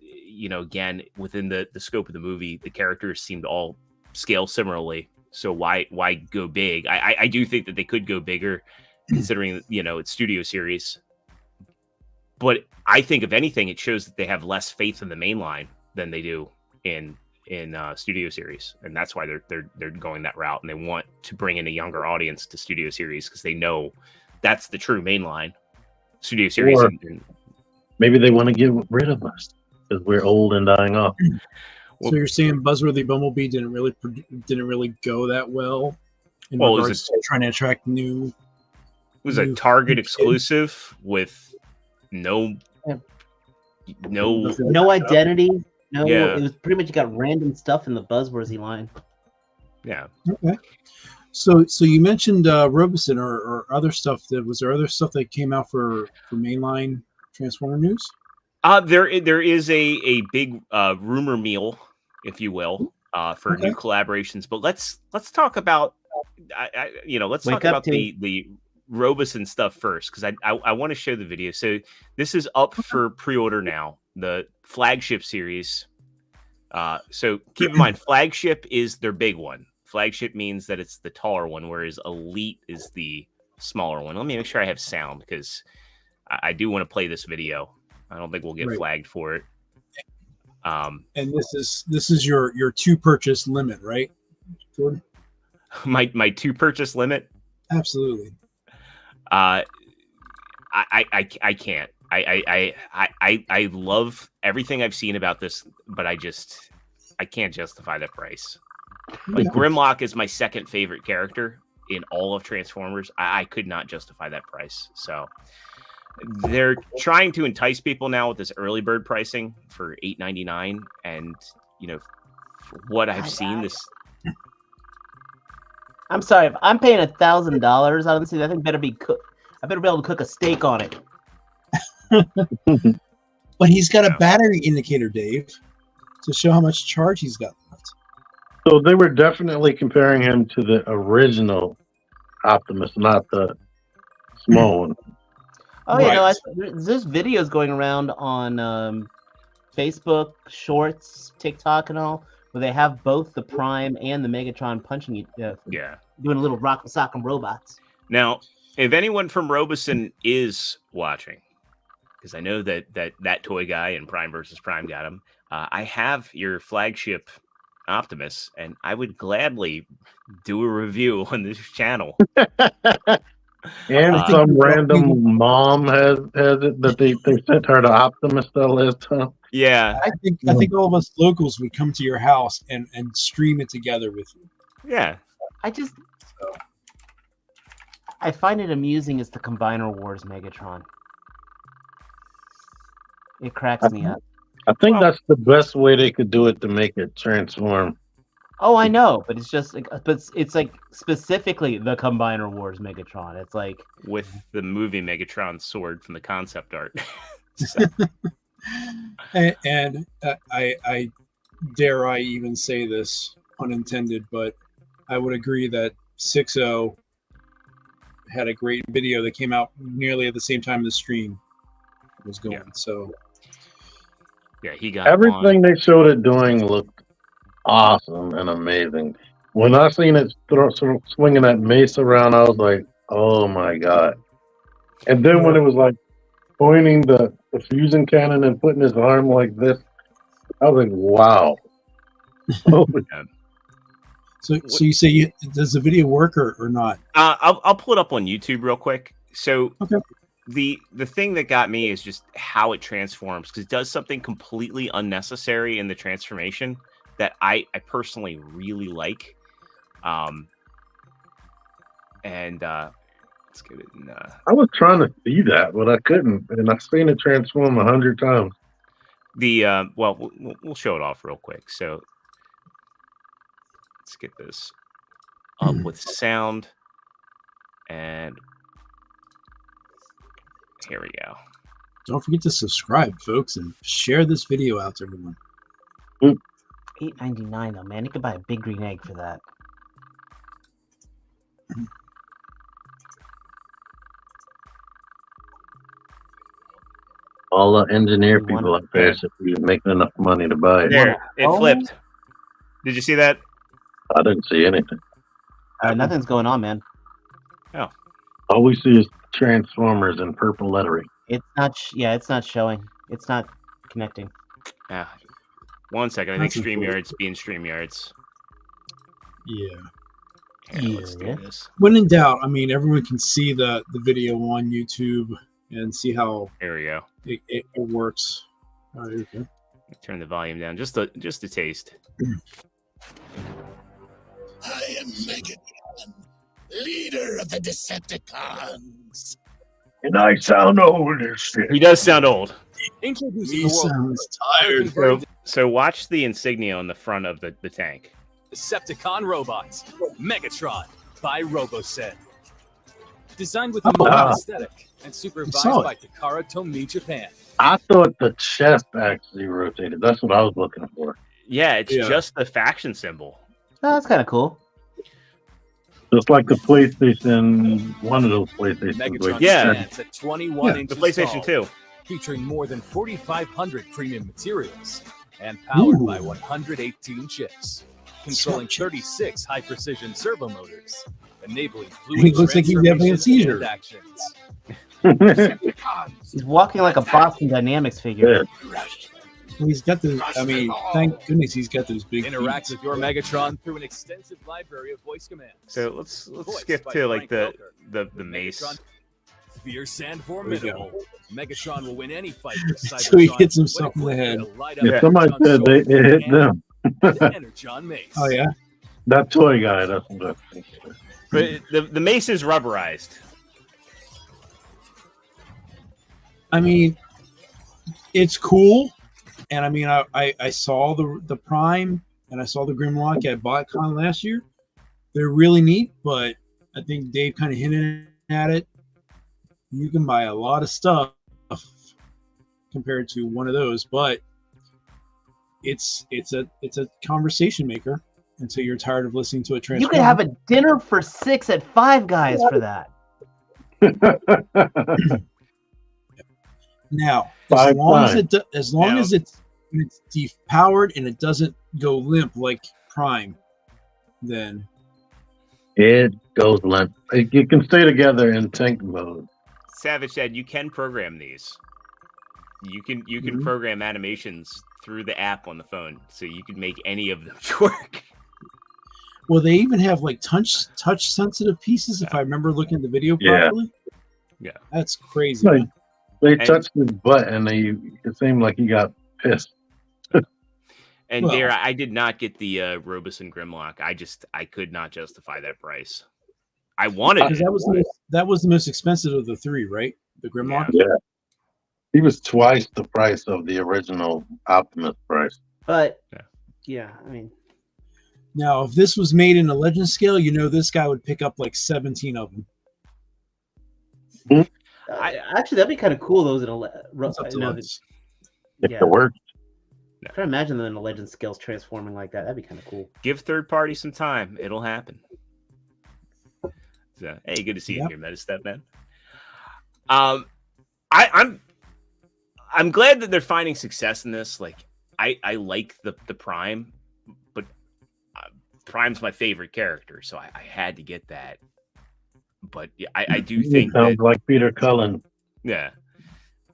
A: again, within the scope of the movie, the characters seem to all scale similarly. So why go big? I do think that they could go bigger, considering it's Studio Series. But I think if anything, it shows that they have less faith in the mainline than they do in Studio Series, and that's why they're going that route, and they want to bring in a younger audience to Studio Series because they know that's the true mainline. Studio Series,
B: or maybe they want to get rid of us because we're old and dying off.
E: So you're saying Buzzworthy Bumblebee didn't really go that well in regards to trying to attract new.
A: It was a Target exclusive with no
D: identity. No, It was pretty much, you got random stuff in the Buzzworthy line.
A: Yeah.
E: Okay. So you mentioned Robeson or other stuff. Was there other stuff that came out for mainline Transformer news?
A: There is a big rumor mill, if you will, for new collaborations. But let's talk about the Robeson stuff first, because I want to show the video. So this is up for pre-order now. The flagship series. So keep in mind, flagship is their big one. Flagship means that it's the taller one, whereas elite is the smaller one. Let me make sure I have sound, because I do want to play this video. I don't think we'll get flagged for it.
E: And this is your 2 purchase limit, right, Jordan?
A: My 2 purchase limit?
E: Absolutely.
A: I can't. I love everything I've seen about this, but I can't justify the price. Like, Grimlock is my second favorite character in all of Transformers, I could not justify that price. So they're trying to entice people now with this early bird pricing for $8.99, and for what I've seen, this.
D: I'm sorry, if I'm paying $1,000 on this, I think better be cook. I better be able to cook a steak on it.
E: But he's got a battery indicator, Dave, to show how much charge he's got left.
B: So they were definitely comparing him to the original Optimus, not the small one.
D: Oh,
E: Right.
D: there's videos going around on Facebook, Shorts, TikTok, and all, where they have both the Prime and the Megatron punching doing a little rock sock'em robots.
A: Now, if anyone from Robeson is watching, because I know that toy guy and Prime versus Prime got him, I have your flagship Optimus, and I would gladly do a review on this channel.
B: And some random mom has it that they sent her to Optimus the last time.
A: Yeah.
E: I think all of us locals would come to your house and stream it together with you.
A: Yeah.
D: I find it amusing as the Combiner Wars Megatron. It cracks me up.
B: I think that's the best way they could do it to make it transform.
D: Oh, I know, but it's just like, it's like specifically the Combiner Wars Megatron. It's like
A: with the movie Megatron sword from the concept art.
E: And I dare I even say this, unintended, but I would agree that 6.0 had a great video that came out nearly at the same time the stream was going.
A: Yeah.
E: So
A: yeah, he got
B: everything they showed it doing looked awesome and amazing. When I seen it swinging that mace around, I was like, "Oh my god!" And then when it was like pointing the fusion cannon and putting his arm like this, I was like, "Wow!" Oh,
E: So you say does the video work or not?
A: I'll pull it up on YouTube real quick. So
E: Okay.
A: The thing that got me is just how it transforms, because it does something completely unnecessary in the transformation that I personally really like. Let's get it in.
B: I was trying to see that, but I couldn't, and I've seen it transform 100 times.
A: We'll show it off real quick. So let's get this up with sound, and here we go.
E: Don't forget to subscribe, folks, and share this video out to everyone.
D: $8.99 though, man. You could buy a big green egg for that.
B: All the engineer people up there should be making enough money to buy it.
A: There, it flipped. Did you see that?
B: I didn't see anything.
D: Nothing's going on, man.
A: Oh.
B: All we see is Transformers in purple lettering.
D: It's not. It's not showing. It's not connecting.
A: 1 second. I think StreamYard's being StreamYards.
E: Yeah.
A: Let's do this.
E: When in doubt, I mean, everyone can see the video on YouTube and see how
A: There we go.
E: it works. All right, okay.
A: Turn the volume down just a taste.
C: I am Megatron, leader of the Decepticons.
B: And I sound old as shit.
A: He does sound old.
E: He sounds tired.
A: So watch the insignia on the front of the tank.
G: Decepticon robots, Megatron by Robosen. Designed with a modern aesthetic and supervised by Takara Tomy Japan.
B: I thought the chest actually rotated. That's what I was looking for.
A: Yeah, it's just the faction symbol.
D: Oh, that's kind of cool.
B: Just like the PlayStation, one of those PlayStations.
G: Megatron
A: Yeah.
G: stands at 21 inches
A: The PlayStation
G: tall,
A: 2.
G: featuring more than 4,500 premium materials and powered by 118 chips, controlling 36 high-precision servo motors, enabling
E: He
G: fluid
E: looks like he's having a
G: transformations
E: seizure.
G: and actions.
D: He's walking like a Boston Dynamics figure.
E: He's got those. I mean, thank goodness he's got those big.
G: Interact
E: feet.
G: with your Megatron through an extensive library of voice commands.
A: So let's
G: Voiced
A: skip
G: by
A: to like
G: Frank
A: the
G: Welker.
A: mace.
G: Megatron, fierce and
E: There
G: formidable. Megatron will win any fight with Cybertron.
E: So he hits himself
G: when
E: in the head.
G: equipped with a light-up
B: Yeah, somebody
G: Megatron
B: said
G: sword
B: it hit
G: and
B: them.
G: the Energon mace.
E: Oh yeah.
B: That toy guy, that's what I think.
A: But the mace is rubberized.
E: I mean, it's cool, and I mean, I saw the Prime and I saw the Grimlock at BotCon last year. They're really neat, but I think Dave kind of hinted at it. You can buy a lot of stuff compared to one of those, but it's a conversation maker until you're tired of listening to a transcript.
D: You could have a dinner for 6 at Five Guys for that.
E: Now,
B: Five
E: as long as it's depowered and it doesn't go limp like Prime, then
B: It goes limp. You can stay together in tank mode.
A: Savage said you can program these. You can program animations through the app on the phone, so you can make any of them work.
E: well, they even have like touch sensitive pieces. If I remember looking at the video properly,
A: Yeah.
E: that's crazy.
B: Like,
E: man.
B: they touched his butt and it seemed like he got pissed.
A: And
E: Well-
A: Dare, I did not get the Robeson Grimlock. I could not justify that price. I wanted
E: Because
A: it.
E: that was the most expensive of the three, right? The Grimlock.
B: Yeah. He was twice the price of the original Optimus price.
D: But
A: Yeah.
D: yeah, I mean,
E: Now, if this was made in a Legend scale, this guy would pick up like 17 of them.
D: actually, that'd be kind of cool. Those in a
E: It's up to us.
B: If
D: Yeah.
B: it worked.
D: I'm trying to imagine them in a Legend scales transforming like that. That'd be kind of cool.
A: Give third party some time; it'll happen. So, hey, good to see you
E: Yep.
A: here, Metastep man. I'm glad that they're finding success in this. Like, I like the Prime, but Prime's my favorite character, so I had to get that. But yeah, I do think
B: Sounds
A: that,
B: like Peter Cullen.
A: yeah,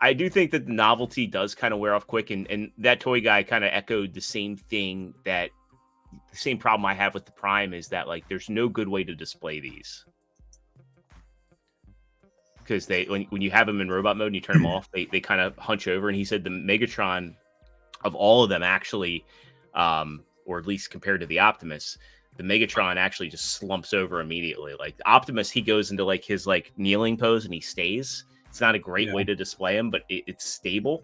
A: I do think that the novelty does kind of wear off quick, and that toy guy kind of echoed the same thing. That the same problem I have with the Prime is that, like, there's no good way to display these. Because when you have them in robot mode and you turn them off, they kind of hunch over. And he said the Megatron of all of them actually, or at least compared to the Optimus, the Megatron actually just slumps over immediately. Like the Optimus, he goes into like his like kneeling pose and he stays. It's not a great way to display him, but it's stable.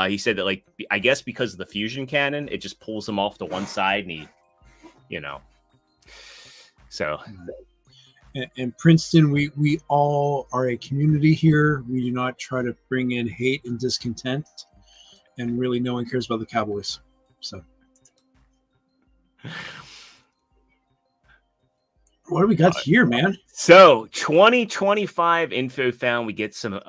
A: He said that, like, I guess because of the fusion cannon, it just pulls him off to one side and so.
E: In Princeton, we all are a community here. We do not try to bring in hate and discontent, and really no one cares about the Cowboys. So, what do we got here, man?
A: So 2025 info found. We get some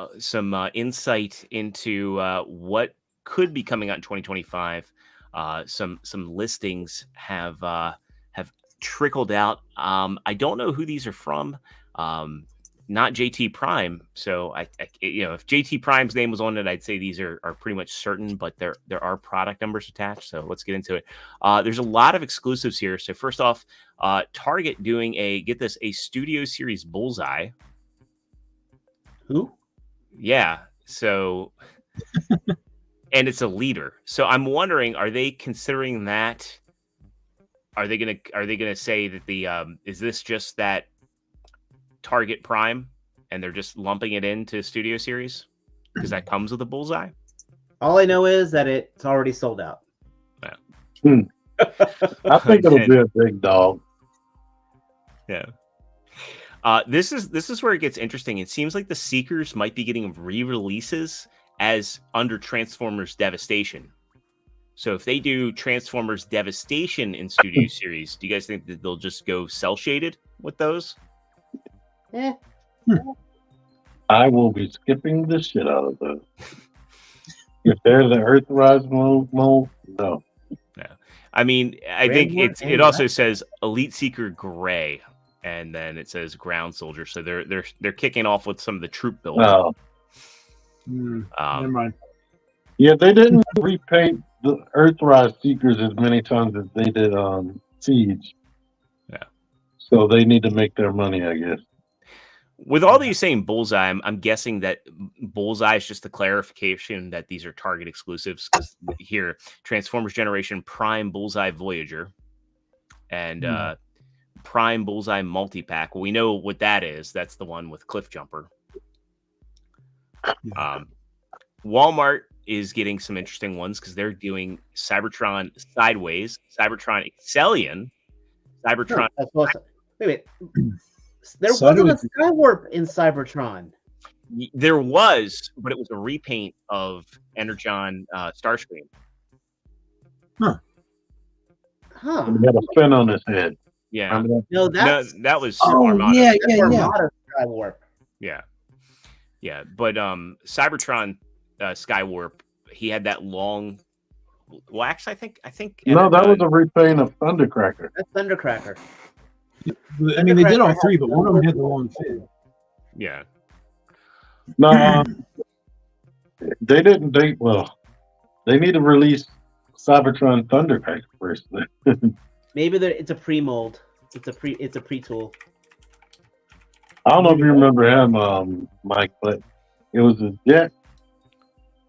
A: insight into what could be coming out in 2025. Some listings have trickled out. I don't know who these are from. Not JT Prime. So I if JT Prime's name was on it, I'd say these are pretty much certain, but there are product numbers attached. So let's get into it. There's a lot of exclusives here. So first off, Target doing a Studio Series Bullseye.
D: Who?
A: Yeah. So and it's a leader. So I'm wondering, are they considering that? Are they gonna say that the is this just that Target Prime and they're just lumping it into Studio Series because that comes with a Bullseye?
D: All I know is that it's already sold out.
B: I think it'll be a big dog.
A: Yeah. This is where it gets interesting. It seems like the Seekers might be getting re-releases as under Transformers Devastation. So if they do Transformers Devastation in Studio Series, do you guys think that they'll just go cell shaded with those?
D: Eh.
B: I will be skipping the shit out of those. If there's an Earthrise mold, no.
A: Yeah. I mean, I think it also says Elite Seeker Gray, and then it says Ground Soldier. So they're kicking off with some of the troop builds.
B: No.
E: Never mind.
B: Yeah, they didn't repaint the Earthrise Seekers as many times as they did on Siege.
A: Yeah.
B: So they need to make their money, I guess.
A: With all these saying Bullseye, I'm guessing that Bullseye is just a clarification that these are Target exclusives. Because here, Transformers Generation Prime Bullseye Voyager, and Prime Bullseye multi-pack. Well, we know what that is. That's the one with Cliff Jumper. Walmart is getting some interesting ones because they're doing Cybertron Sideways, Cybertron Excellion, Cybertron.
D: That's awesome. Wait. There wasn't a Skywarp in Cybertron.
A: There was, but it was a repaint of Energon Starscream.
D: Huh.
B: He had a fin on his head.
A: Yeah.
D: No,
A: that was
E: Armada.
D: Armada Skywarp.
A: Yeah. But Cybertron Skywarp, he had that long. Well, actually, I think.
B: No, that was a repaint of Thundercracker.
D: That's Thundercracker.
E: I mean, they did all three, but one of them had the long fin.
A: Yeah.
B: No, they didn't. They need to release Cybertron Thundercracker first.
D: Maybe it's a pre-mold. It's a pre-tool.
B: I don't know if you remember him, Mike, but it was a jet.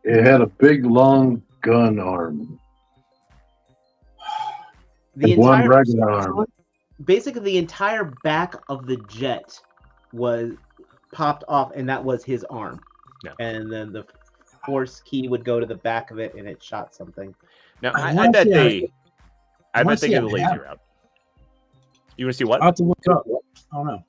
B: It had a big, long gun arm. One regular arm.
D: Basically, the entire back of the jet was popped off, and that was his arm.
A: Yeah.
D: And then the force key would go to the back of it, and it shot something.
A: Now, I bet they go the lazy route. You want to see what?
E: I'll have to look up. I don't know.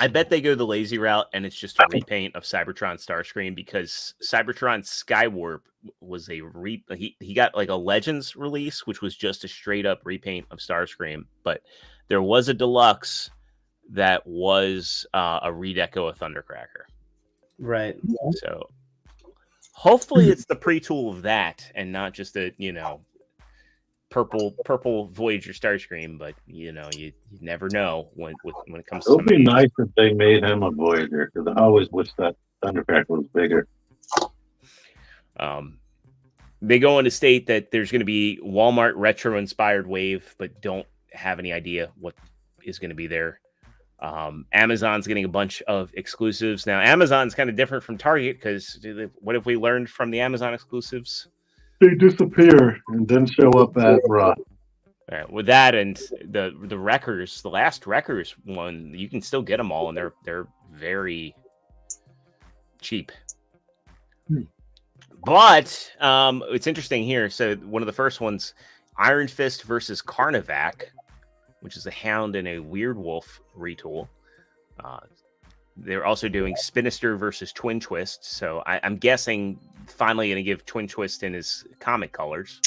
A: I bet they go the lazy route, and it's just a repaint of Cybertron Starscream because Cybertron Skywarp was he got like a Legends release, which was just a straight up repaint of Starscream, but there was a deluxe that was a redeco of Thundercracker.
D: Right.
A: So hopefully it's the pre-tool of that and not just a purple Voyager Starscream, but you never know when it comes to
B: it would be nice if they made him a Voyager, because I always wish that Thundercracker was bigger.
A: They go on to state that there's going to be Walmart retro inspired wave, but don't have any idea what is going to be there. Amazon's getting a bunch of exclusives. Now Amazon's kind of different from Target because what have we learned from the Amazon exclusives?
B: They disappear and then show up at Raw.
A: All right, with that and the Wreckers, the last Wreckers one, you can still get them all, and they're very cheap. But it's interesting here. So one of the first ones, Iron Fist versus Carnivac, which is a Hound and a Weird Wolf retool. They're also doing Spinister versus Twin Twist. So I'm guessing finally going to give Twin Twist in his comic colors.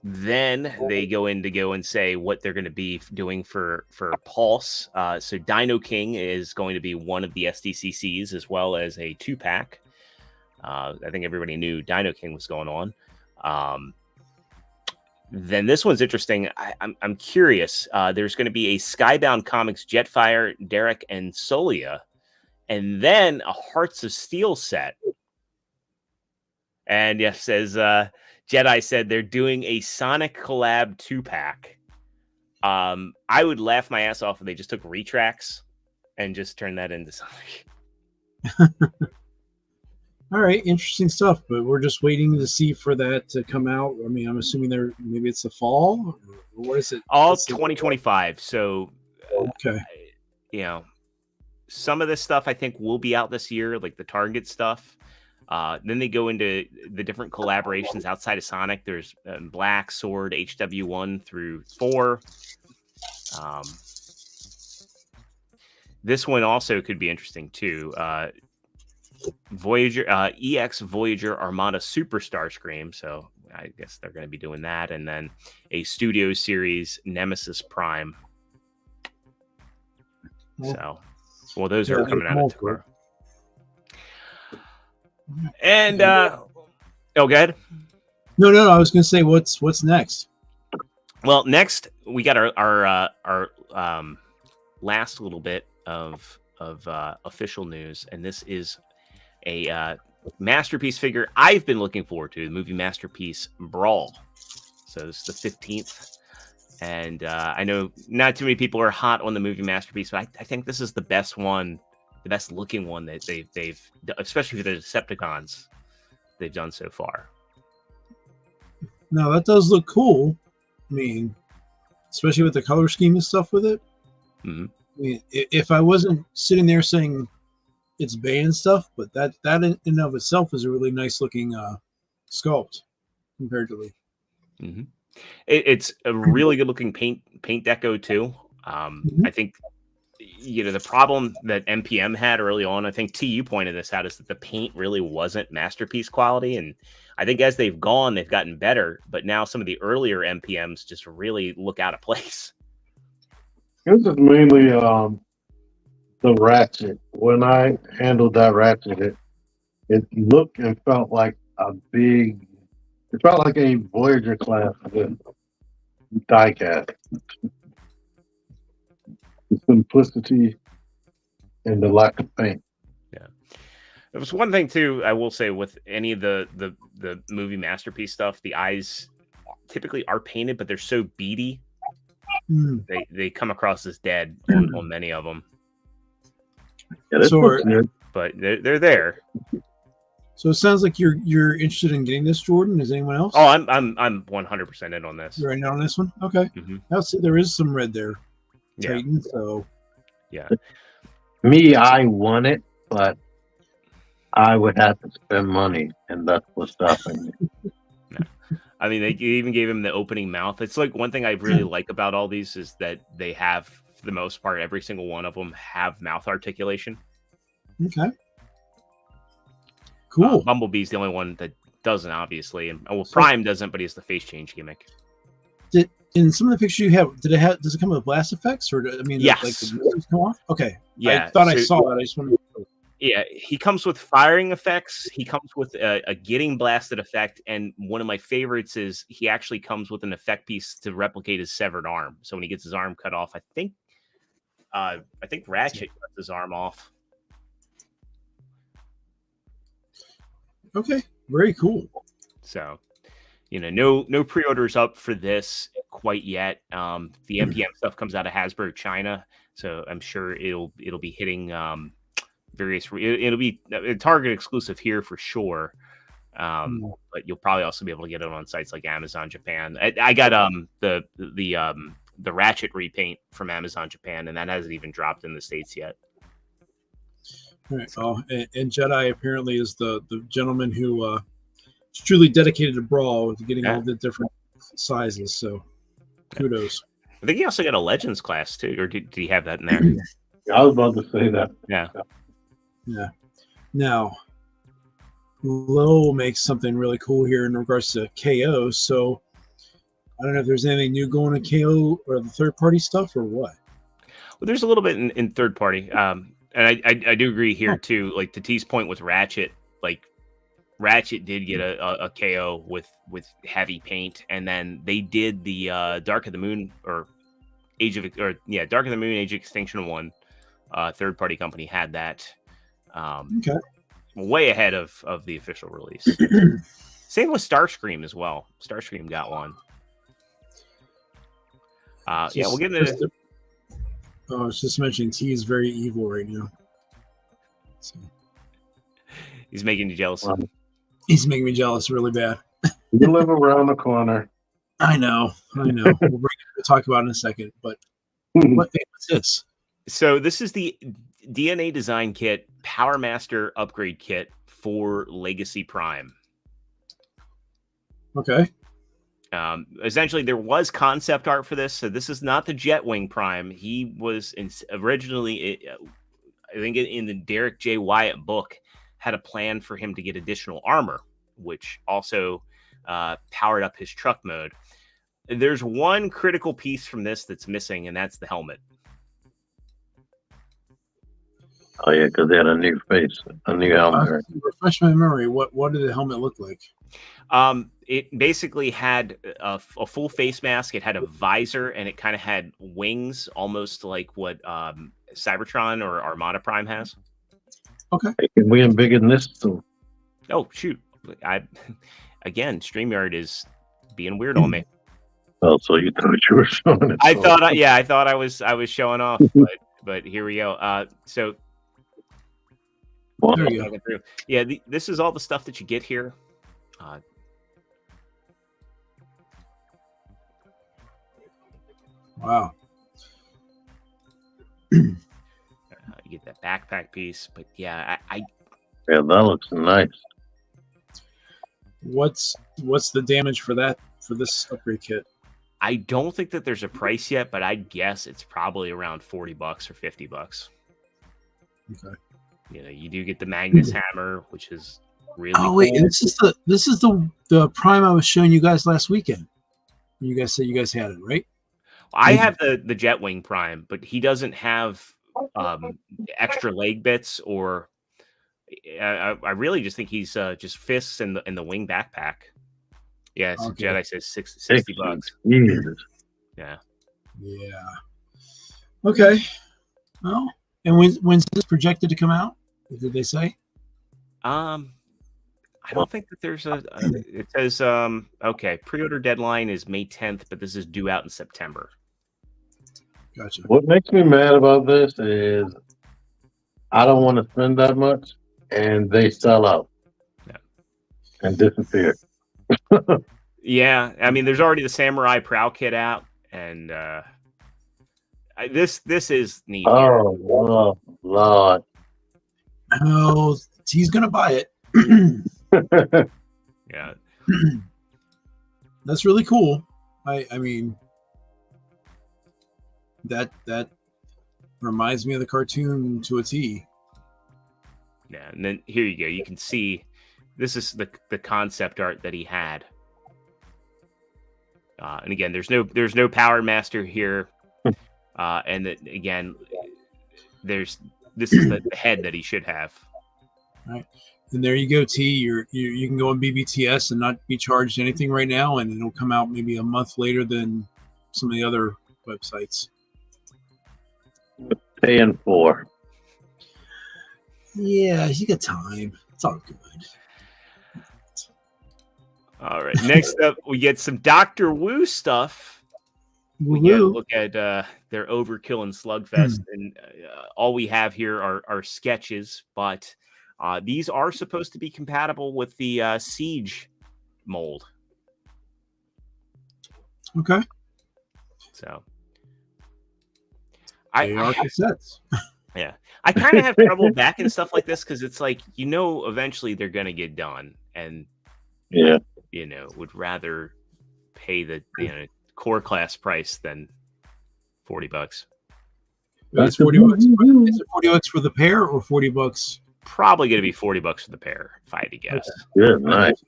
A: Then they go and say what they're going to be doing for Pulse. So Dino King is going to be one of the SDCCs as well as a 2-pack. I think everybody knew Dino King was going on. Then this one's interesting. I'm curious. There's going to be a Skybound Comics Jetfire, Derek, and Solia, and then a Hearts of Steel set. And yes, says Jedi said they're doing a Sonic collab 2-pack. I would laugh my ass off if they just took retracts and just turned that into Sonic.
E: All right, interesting stuff, but we're just waiting to see for that to come out. I mean, I'm assuming maybe it's the fall. Or what is it?
A: All 2025. So,
E: okay.
A: Some of this stuff I think will be out this year, like the Target stuff. Then they go into the different collaborations outside of Sonic. There's Black Sword, HW1 through 4. This one also could be interesting too. Voyager, EX Voyager Armada Super Starscream. So I guess they're going to be doing that. And then a Studio Series Nemesis Prime. Well, those are coming out tomorrow. And, go ahead.
E: No, I was going to say, what's next?
A: Well, next we got our last little bit of official news. And this is a Masterpiece figure I've been looking forward to, the movie Masterpiece Brawl. So this is the 15th. And I know not too many people are hot on the movie Masterpiece, but I think this is the best one, the best looking one that they've especially for the Decepticons, they've done so far.
E: No, that does look cool. I mean, especially with the color scheme and stuff with it.
A: Mhm.
E: I mean, if I wasn't sitting there saying it's Bay and stuff, but that in and of itself is a really nice looking sculpt comparatively.
A: Mhm. It's a really good looking paint deco too.
E: Mhm.
A: I think the problem that MPM had early on, I think TU pointed this out, is that the paint really wasn't masterpiece quality, and I think as they've gone, they've gotten better. But now some of the earlier MPMs just really look out of place.
B: This is mainly the ratchet. When I handled that ratchet, it looked and felt like it felt like a Voyager class with diecast. The simplicity and the lack of paint.
A: Yeah. There was one thing too, I will say, with any of the movie masterpiece stuff, the eyes typically are painted, but they're so beady.
E: Mm.
A: They come across as dead on many of them.
B: Yeah, this
E: So
B: looks good.
A: But they're there.
E: So it sounds like you're interested in getting this, Jordan. Is anyone else?
A: Oh, I'm 100% in on this.
E: You're in on this one? Okay.
A: Mhm.
E: Now see, there is some red there,
A: Yeah.
E: Titan. So
A: Yeah.
B: Me, I want it, but I would have to spend money, and that's what's stopping me.
A: I mean, they even gave him the opening mouth. It's like one thing I really like about all these is that they have, for the most part, every single one of them have mouth articulation.
E: okay, cool.
A: Bumblebee's the only one that doesn't, obviously, and Prime doesn't, but he has the face change gimmick.
E: In some of the pictures you have, does it come with blast effects, or
A: Yes.
E: like the mirrors come off? Okay,
A: Yeah,
E: I thought I saw that. I just wanted.
A: Yeah, he comes with firing effects. He comes with a getting blasted effect, and one of my favorites is he actually comes with an effect piece to replicate his severed arm. So when he gets his arm cut off, I think Ratchet cuts his arm off.
E: Okay, very cool.
A: So, no pre-orders up for this quite yet. The MPM stuff comes out of Hasbro China, so I'm sure it'll be hitting it'll be a Target exclusive here for sure. But you'll probably also be able to get it on sites like Amazon Japan. I got the Ratchet repaint from Amazon Japan, and that hasn't even dropped in the States yet.
E: All right. Oh, and Jedi apparently is the gentleman who is truly dedicated to Brawl with getting all the different sizes. So kudos.
A: I think he also got a Legends class too, or did he have that in there?
B: I was about to say that.
A: Yeah.
E: Yeah. Now, Low makes something really cool here in regards to KO. So I don't know if there's anything new going to KO or the third party stuff or what.
A: Well, there's a little bit in third party. And I do agree here too. Like to T's point with Ratchet, like Ratchet did get a KO with heavy paint, and then they did the Dark of the Moon or Dark of the Moon Age of Extinction 1. Third party company had that.
E: Okay.
A: Way ahead of the official release. Same with Starscream as well. Starscream got one. We'll get into.
E: I was just mentioning T is very evil right now. So.
A: He's making you jealous.
B: Wow.
E: He's making me jealous really bad.
B: You live around the corner.
E: I know. We'll talk about it in a second. But what's this?
A: So this is the DNA Design Kit Power Master Upgrade Kit for Legacy Prime.
E: Okay.
A: Essentially, there was concept art for this. So this is not the Jetwing Prime. He was originally, I think in the Derek J. Wyatt book, had a plan for him to get additional armor, which also powered up his truck mode. There's one critical piece from this that's missing, and that's the helmet.
B: Oh yeah, because they had a new face, a new helmet.
E: Refresh my memory. What did the helmet look like?
A: It basically had a full face mask. It had a visor, and it kind of had wings, almost like what Cybertron or Armada Prime has.
E: Okay.
B: Hey, can we embiggen this too?
A: Oh shoot! Again, StreamYard is being weird on me.
B: Oh, so you thought you were showing it?
A: I thought I was showing off, but here we go. So.
E: There you go.
A: Yeah, this is all the stuff that you get here.
E: Wow.
A: You get that backpack piece, but yeah,
B: Yeah, that looks nice.
E: What's the damage for this upgrade kit?
A: I don't think that there's a price yet, but I guess it's probably around $40 or $50.
E: Okay.
A: You know, you do get the Magnus hammer, which is really
E: wait,
A: cool.
E: this is the prime I was showing you guys last weekend. You guys said you guys had it, right?
A: I have the Jetwing Prime, but he doesn't have extra leg bits, or I really just think he's just fists and the wing backpack. Yeah, it's
E: Okay.
A: Jedi says $60.
B: Jesus.
A: Yeah.
E: Yeah. Okay. Well, and when's this projected to come out? Did they say?
A: I don't think that there's it says okay, pre-order deadline is May 10th, but this is due out in September.
E: Gotcha.
B: What makes me mad about this is I don't want to spend that much, and they sell out and disappear.
A: Yeah, I mean, there's already the Samurai Prow kit out, and this is neat.
B: Oh, Lord.
E: Oh, he's gonna buy it.
A: Yeah,
E: that's really cool. I mean, that reminds me of the cartoon to a T.
A: yeah, and then here you go. You can see this is the concept art that he had. And again, there's no Power Master here, and that again, this is the head that he should have.
E: Right, and there you go, T. You can go on BBTS and not be charged anything right now, and it'll come out maybe a month later than some of the other websites.
B: Paying for.
E: Yeah, you got time. It's all good.
A: All right. Next up, we get some Dr. Wu stuff. We get a look at their Overkill and Slugfest, and all we have here are sketches, but these are supposed to be compatible with the Siege mold.
E: Okay.
A: So
E: they are cassettes.
A: Yeah, I kind of have trouble backing stuff like this because it's like, eventually they're gonna get done, and
B: yeah,
A: would rather pay the core class price than $40.
E: That's $40. Is it $40 for the pair or $40?
A: Probably going to be $40 for the pair, if I had to guess.
B: Good, nice.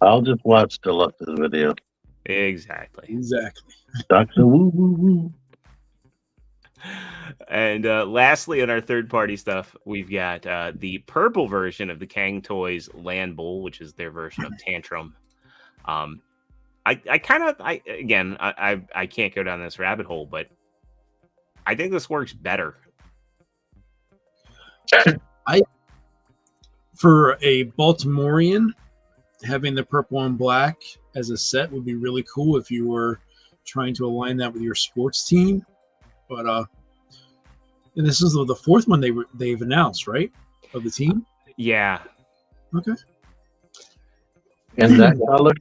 B: I'll just watch Deluxe's video.
A: Exactly.
B: Dr. Woo Woo Woo.
A: And lastly, on our third-party stuff, we've got the purple version of the Kang Toys Land Bull, which is their version of Tantrum. I can't go down this rabbit hole, but I think this works better.
E: For a Baltimorean, having the purple and black as a set would be really cool if you were trying to align that with your sports team. But and this is the fourth one they've announced, right? Of the team?
A: Yeah.
E: Okay.
B: In that color?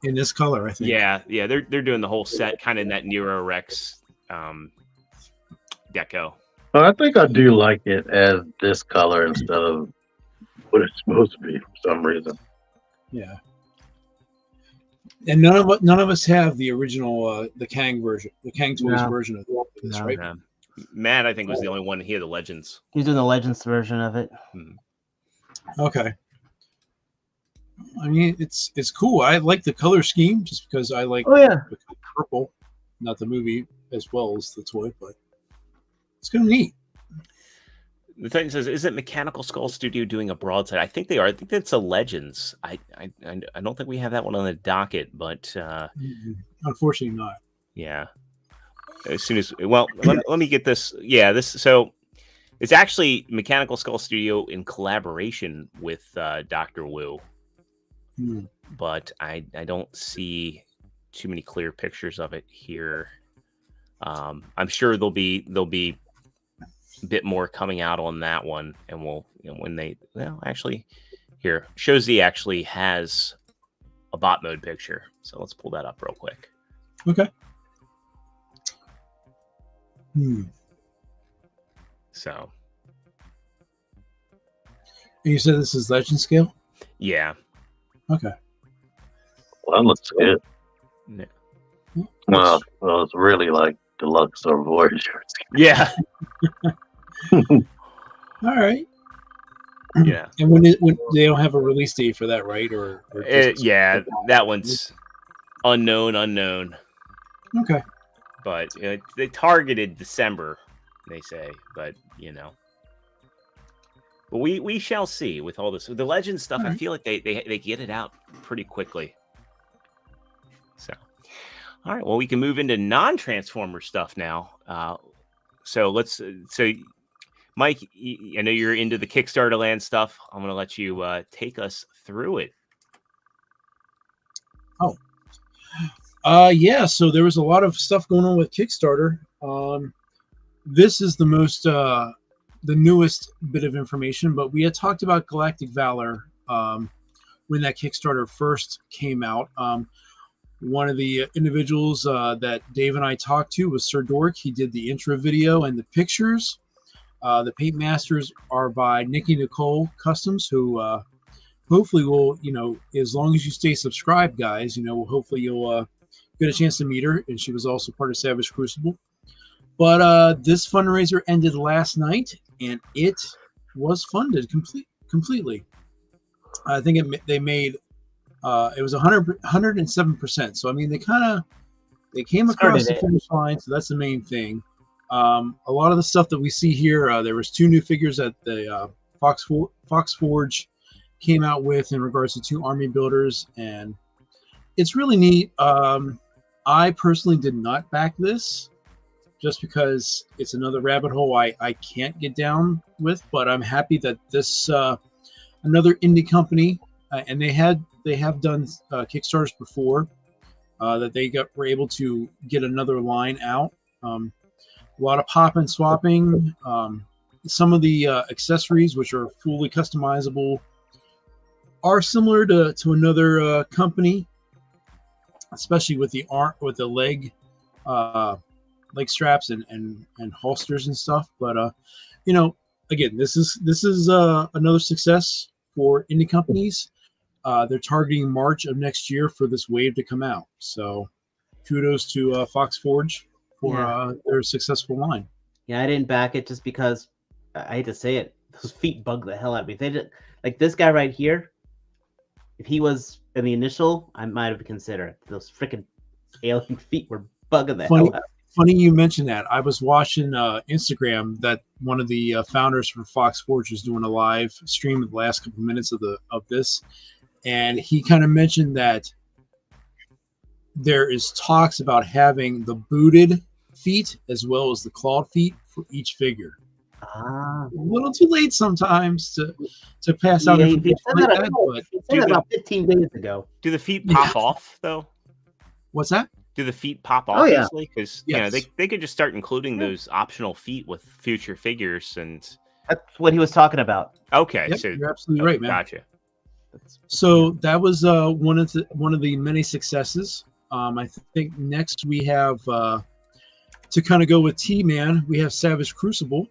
E: In this color, I think.
A: Yeah, they're doing the whole set kind of in that Nero Rex deco.
B: Oh, I think I do like it as this color instead of what it's supposed to be for some reason.
E: Yeah. And none of us have the original the Kang version, the Kang Toys version of this, right?
A: No. Matt, I think, was the only one. He had the Legends.
D: He's doing the Legends version of it.
E: Okay. I mean, it's cool. I like the color scheme just because I like the purple, not the movie as well as the toy, but it's kind of neat.
A: The thing says, isn't Mechanical Skull Studio doing a broadside? I think they are. I think that's a Legends. I don't think we have that one on the docket, but
E: unfortunately not.
A: Yeah. As soon as let me get this. Yeah, so it's actually Mechanical Skull Studio in collaboration with Dr. Wu. But I don't see too many clear pictures of it here. I'm sure there'll be a bit more coming out on that one, and we'll actually here Shozy actually has a bot mode picture, so let's pull that up real quick.
E: Okay. Hmm.
A: So,
E: And you said this is legend scale?
A: yeah.
E: Okay.
B: Well, that looks good.
A: Yeah.
B: Well, it's really like deluxe or Voyager.
A: Yeah.
E: All right.
A: Yeah.
E: And when they don't have a release date for that, right? Or just
A: Yeah, that one's unknown.
E: Okay.
A: But they targeted December, they say. But but we shall see with all this. With the Legend stuff, I feel like they get it out pretty quickly. So, all right. Well, we can move into non-Transformer stuff now. So Mike, I know you're into the Kickstarter land stuff. I'm going to let you take us through it.
E: Yeah. So there was a lot of stuff going on with Kickstarter. This is the newest bit of information, but we had talked about Galactic Valor when that Kickstarter first came out. One of the individuals that Dave and I talked to was Sir Dork. He did the intro video and the pictures. The paint masters are by Nikki Nicole Customs, who hopefully will, as long as you stay subscribed, guys, hopefully you'll get a chance to meet her. And she was also part of Savage Crucible. But this fundraiser ended last night, and it was funded completely. I think they made it was 107%. So I mean, they came across the finish line. So that's the main thing. A lot of the stuff that we see here, there was 2 new figures that the Fox Forge came out with in regards to 2 army builders, and it's really neat. I personally did not back this just because it's another rabbit hole I can't get down with, but I'm happy that this another indie company, and they have done Kickstarters before, that they were able to get another line out. A lot of pop and swapping. Some of the accessories, which are fully customizable, are similar to another company, especially with the leg straps and holsters and stuff. But again, this is another success for indie companies. They're targeting March of next year for this wave to come out. So kudos to Fox Forge for their successful line.
D: Yeah, I didn't back it just because I hate to say it, those feet bug the hell out of me. They did, like this guy right here. If he was in the initial, I might have considered. Those freaking alien feet were bugging the hell out.
E: Funny you mentioned that. I was watching Instagram that one of the founders for Fox Forge was doing a live stream of the last couple of minutes of this, and he kind of mentioned that there is talks about having the booted feet as well as the clawed feet for each figure. A little too late sometimes to pass out information like that.
D: But he said that about 15 days ago.
A: Do the feet pop off though?
E: What's that?
A: Do the feet pop off easily? Because they could just start including those optional feet with future figures, and
D: that's what he was talking about.
A: Okay,
E: yep,
A: so
E: you're absolutely right, man.
A: Gotcha.
E: So that was one of the many successes. I think next we have to kind of go with T-Man. We have Savage Crucible.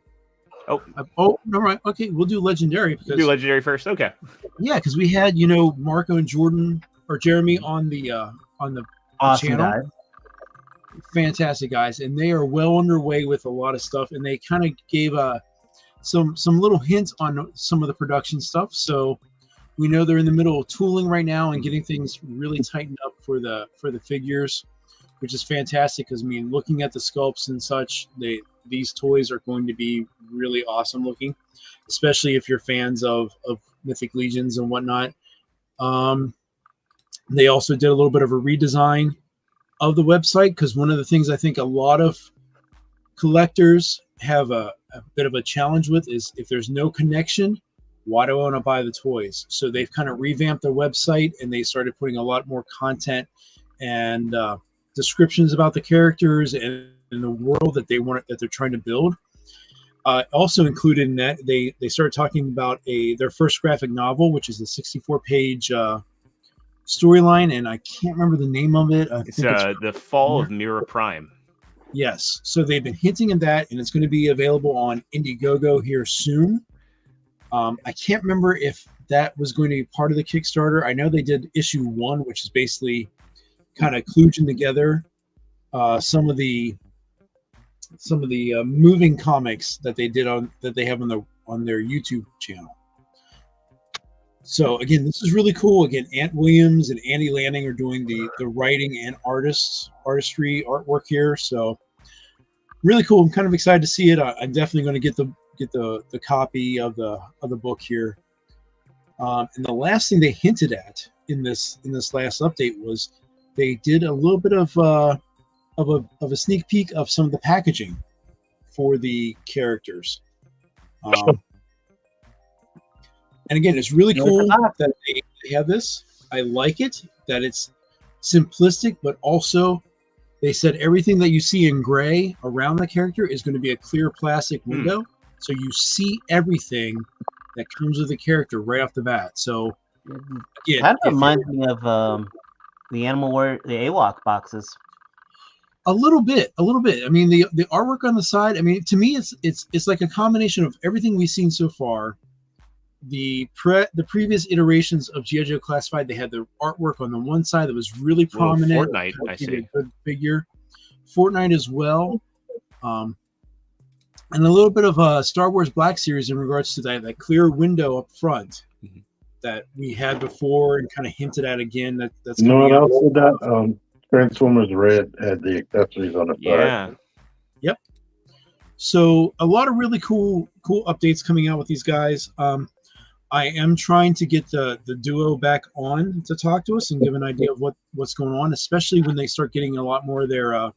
A: Oh,
E: all right. Okay, we'll do Legendary.
A: We'll do Legendary first. Okay.
E: Yeah, because we had Marco and Jordan or Jeremy on the
D: awesome
E: channel.
D: Guys.
E: Fantastic guys, and they are well underway with a lot of stuff. And they kind of gave some little hints on some of the production stuff. So we know they're in the middle of tooling right now and getting things really tightened up for the figures, which is fantastic. Because I mean, looking at the sculpts and such, these toys are going to be really awesome looking, especially if you're fans of Mythic Legions and whatnot. They also did a little bit of a redesign of the website, because one of the things I think a lot of collectors have a bit of a challenge with is if there's no connection, why do I want to buy the toys? So they've kind of revamped their website, and they started putting a lot more content and descriptions about the characters and the world that they're trying to build. Also included in that, they started talking about their first graphic novel, which is a 64-page storyline, and I can't remember the name of it.
A: It's the Fall of Mirror Prime.
E: Yes. So they've been hinting at that, and it's going to be available on Indiegogo here soon. I can't remember if that was going to be part of the Kickstarter. I know they did issue 1, which is basically kind of kludging together some of the moving comics that they did that they have on their YouTube channel. So again, this is really cool. Again, Ant Williams and Andy Lanning are doing the writing and artistry artwork here. So really cool. I'm kind of excited to see it. I'm definitely going to get the copy of the book here. And the last thing they hinted at in this last update was they did a little bit of a sneak peek of some of the packaging for the characters. And again, it's really cool that they have this. I like it that it's simplistic, but also they said everything that you see in gray around the character is going to be a clear plastic window. So you see everything that comes with the character right off the bat. So again,
D: kind of reminds me of the the AWOC boxes.
E: A little bit. I mean, the artwork on the side. I mean, to me, it's like a combination of everything we've seen so far. The previous iterations of G.I. Joe Classified, they had the artwork on the one side that was really prominent.
A: Fortnite, I see.
E: A good figure. Fortnite as well. And a little bit of a Star Wars Black Series in regards to that clear window up front that we had before and kind of hinted at again. That's
B: you know what else did that? Transformers Red had the accessories on the side.
A: Yeah.
E: Yep. So a lot of really cool updates coming out with these guys. I am trying to get the duo back on to talk to us and give an idea of what's going on, especially when they start getting a lot more of their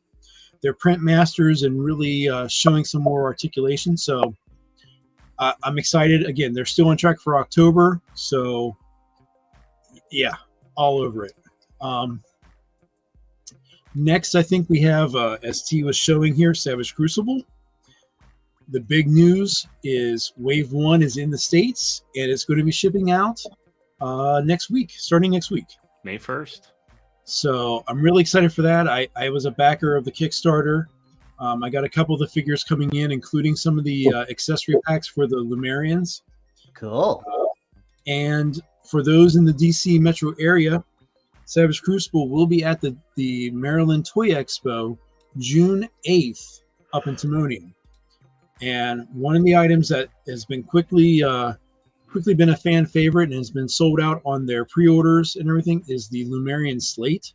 E: print masters and really showing some more articulation. So I'm excited. Again, they're still on track for October. So yeah, all over it. Next, I think we have, as T was showing here, Savage Crucible. The big news is Wave 1 is in the States, and it's going to be shipping out next week, starting next week.
A: May 1st.
E: So I'm really excited for that. I was a backer of the Kickstarter. I got a couple of the figures coming in, including some of the accessory packs for the Lumerians.
D: Cool.
E: And for those in the DC metro area, Savage Crucible will be at the Maryland Toy Expo June 8th up in Timonium. And one of the items that has been quickly been a fan favorite and has been sold out on their pre-orders and everything is the Lumerian Slate.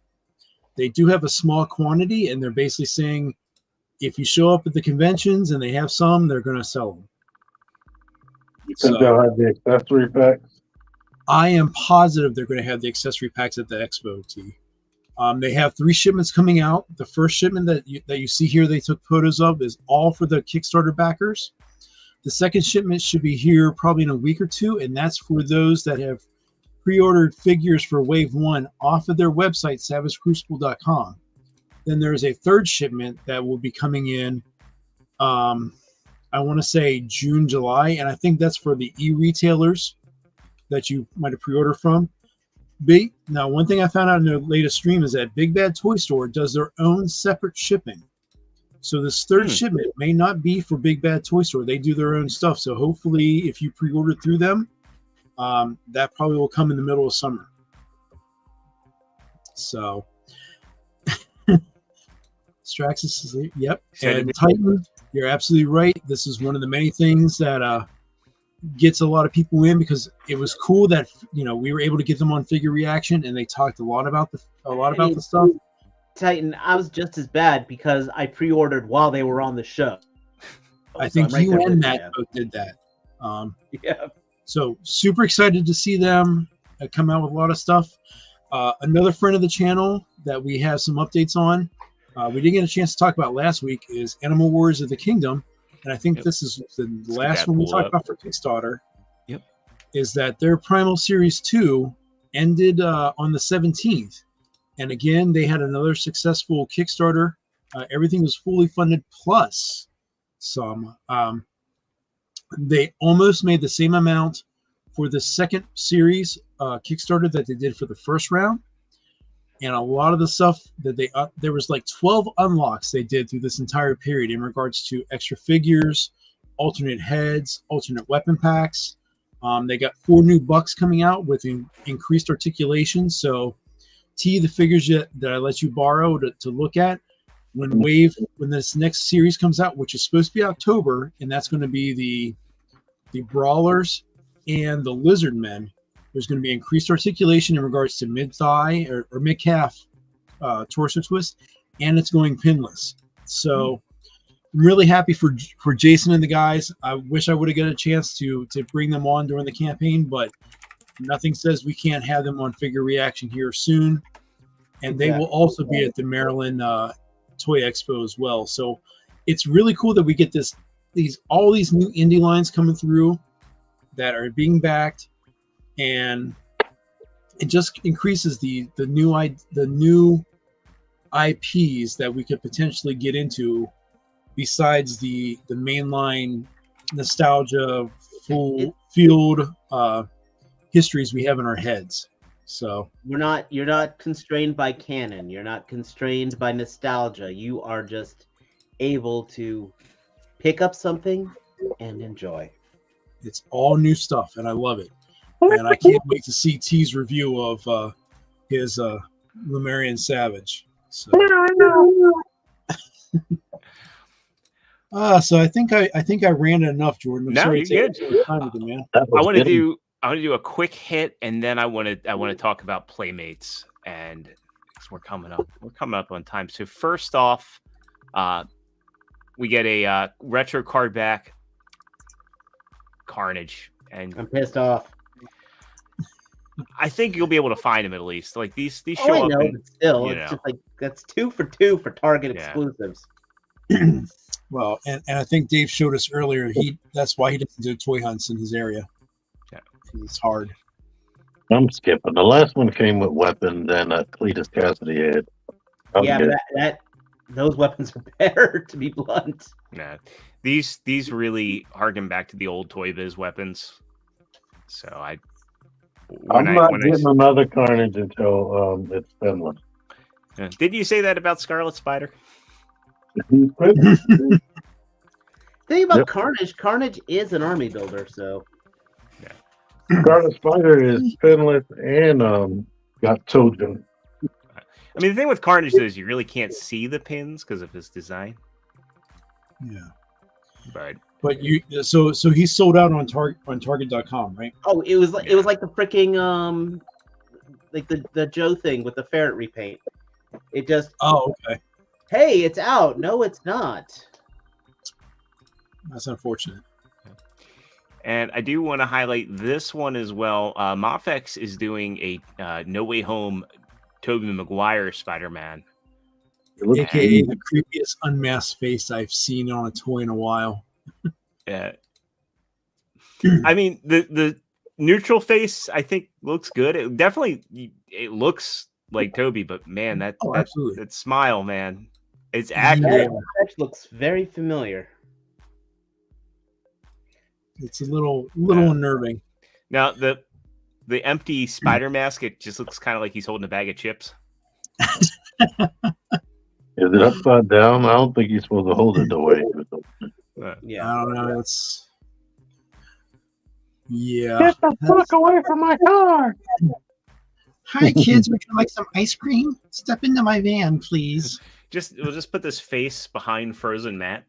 E: They do have a small quantity, and they're basically saying if you show up at the conventions and they have some, they're going to sell them.
B: You think they'll have the accessory packs?
E: I am positive they're going to have the accessory packs at the Expo, T. They have 3 shipments coming out. The first shipment that you see here they took photos of is all for the Kickstarter backers. The second shipment should be here probably in a week or 2, and that's for those that have pre-ordered figures for Wave 1 off of their website, savagecrucible.com. Then there's a third shipment that will be coming in, I want to say June, July, and I think that's for the e-retailers that you might have pre-ordered from. Now, one thing I found out in the latest stream is that Big Bad Toy Store does their own separate shipping. So this third shipment may not be for Big Bad Toy Store. They do their own stuff. So hopefully, if you pre-order through them, that probably will come in the middle of summer. So, Straxus is yep. And Titan, you're absolutely right. This is one of the many things that gets a lot of people in, because it was cool that we were able to get them on Figure Reaction, and they talked a lot about the stuff.
D: Titan, I was just as bad because I pre-ordered while they were on the show.
E: I think you and Matt both did that.
D: Yeah.
E: So super excited to see them come out with a lot of stuff. Another friend of the channel that we have some updates on, we didn't get a chance to talk about last week, is Animal Wars of the Kingdom. And I think this is the last one we talked about for Kickstarter.
A: Yep.
E: Is that their Primal Series 2 ended on the 17th. And again, they had another successful Kickstarter. Everything was fully funded plus some. They almost made the same amount for the second series Kickstarter that they did for the first round, and a lot of the stuff that there was like 12 unlocks they did through this entire period in regards to extra figures, alternate heads, alternate weapon packs. They got 4 new bucks coming out with increased articulation. So, T, the figures that I let you borrow to look at when this next series comes out, which is supposed to be October, and that's going to be the brawlers and the lizard men. There's going to be increased articulation in regards to mid thigh or mid calf torso twist, and it's going pinless. So. I'm really happy for Jason and the guys. I wish I would have got a chance to bring them on during the campaign, but nothing says we can't have them on Figure Reaction here soon. And they will also be at the Maryland Toy Expo as well. So it's really cool that we get all these new indie lines coming through that are being backed, and it just increases the new IPs that we could potentially get into. Besides the mainline nostalgia full field histories we have in our heads. So
D: you're not constrained by canon. You're not constrained by nostalgia. You are just able to pick up something and enjoy.
E: It's all new stuff, and I love it. And I can't wait to see T's review of his Lemurian Savage. So. So I think I ran it enough, Jordan. I'm sorry
A: you're good.
E: Time with you, man.
A: I want to do a quick hit, and then I want to talk about Playmates, and we're coming up on time. So first off, we get a retro card back, Carnage, and
D: I'm pissed off.
A: I think you'll be able to find them at least. Like these show
D: I
A: up.
D: know, but still, it's just like that's 2 for 2 for Target exclusives.
E: Well, and I think Dave showed us earlier. That's why he doesn't do toy hunts in his area.
A: Yeah,
E: it's hard.
B: I'm skipping. The last one came with weapons and Cletus Cassidy had.
D: But those weapons are better, to be blunt.
A: Yeah, these really harken back to the old Toy Biz weapons. So
B: I'm not getting another Carnage until it's Finland.
A: Yeah. Didn't you say that about Scarlet Spider?
D: Thing about Carnage is an army builder, so
B: Scarlet Spider is pinless and got Trojan.
A: I mean, the thing with Carnage is you really can't see the pins because of his design.
E: Yeah,
A: but
E: you so he's sold out on Target.com, right?
D: Oh, it was like the freaking like the Joe thing with the ferret repaint. It just
E: okay.
D: Hey, it's out. No, it's not.
E: That's unfortunate.
A: And I do want to highlight this one as well. Mofex is doing a No Way Home Tobey Maguire Spider-Man.
E: AKA the creepiest unmasked face I've seen on a toy in a while.
A: Yeah. I mean, the neutral face, I think, looks good. It looks like Toby, but man, that smile, man. It's accurate.
D: That looks very familiar.
E: It's a little unnerving.
A: Now the empty spider mask, it just looks kind of like he's holding a bag of chips.
B: Is it upside down? I don't think he's supposed to hold it the way.
E: Yeah, I don't know.
B: Get the fuck away from my car!
E: Hi, kids. Would you like some ice cream? Step into my van, please.
A: We'll just put this face behind Frozen Matt.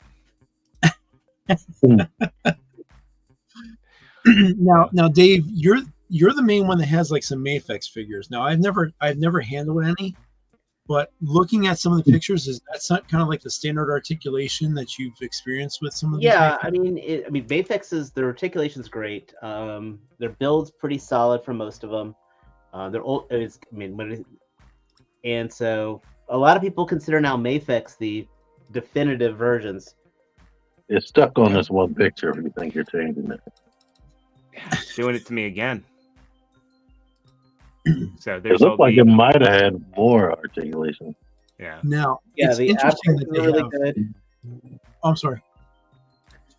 E: Now, Dave, you're the main one that has like some Mafex figures. Now, I've never handled any, but looking at some of the pictures, is that kind of like the standard articulation that you've experienced with some of these?
D: Yeah, I mean, Mafex's their articulation's great. Their build's pretty solid for most of them. They're old. And so a lot of people consider now Mafex the definitive versions.
B: It's stuck on this one picture if you think you're changing it.
A: Doing it to me again. So
B: it looked like it might have had more articulation.
A: Yeah.
E: Now,
D: yeah,
E: the ab crunches
D: are really good.
E: Oh, I'm sorry.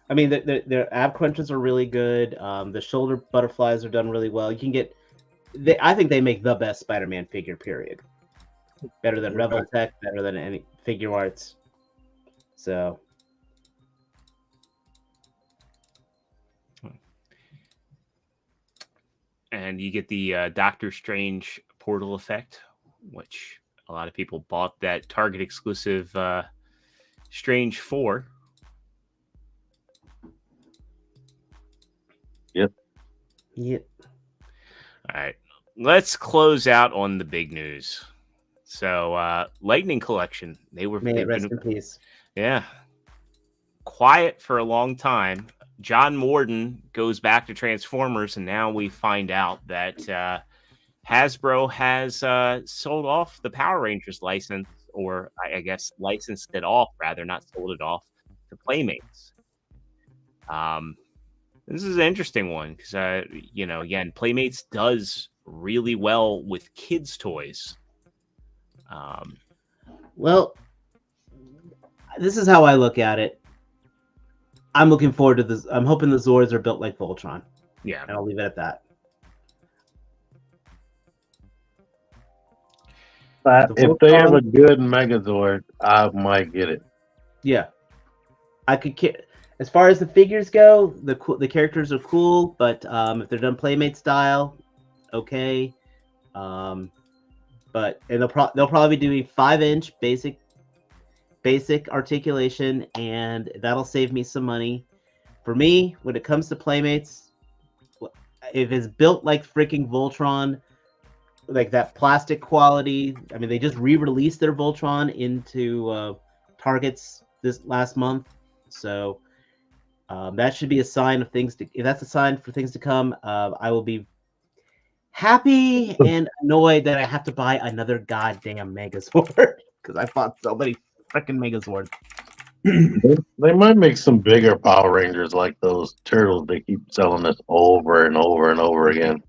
D: I mean, their ab crunches are really good. The shoulder butterflies are done really well. You can get I think they make the best Spider-Man figure. Period. Better than Revoltech, better than any Figure Arts. So.
A: And you get the Doctor Strange portal effect, which a lot of people bought that Target exclusive Strange 4.
B: Yep.
A: All right. Let's close out on the big news. So, Lightning Collection.
D: May it rest in peace.
A: Yeah. Quiet for a long time. John Morden goes back to Transformers, and now we find out that Hasbro has sold off the Power Rangers license, or I guess licensed it off, rather, not sold it off, to Playmates. This is an interesting one because, again, Playmates does really well with kids' toys.
D: Well, this is how I look at it. I'm looking forward to this. I'm hoping the Zords are built like Voltron.
A: Yeah.
D: And I'll leave it at that.
B: If they have a good Megazord, I might get it.
D: Yeah. I could. As far as the figures go, the characters are cool, but if they're done Playmate style, okay. But they'll probably be doing 5-inch basic articulation, and that'll save me some money. For me, when it comes to Playmates, if it's built like freaking Voltron, like that plastic quality, I mean, they just re-released their Voltron into Targets this last month, so that should be a sign of things to. If that's a sign for things to come, I will be happy and annoyed that I have to buy another goddamn Megazord because I bought so many freaking Megazord.
B: They might make some bigger Power Rangers like those turtles they keep selling us over and over and over again.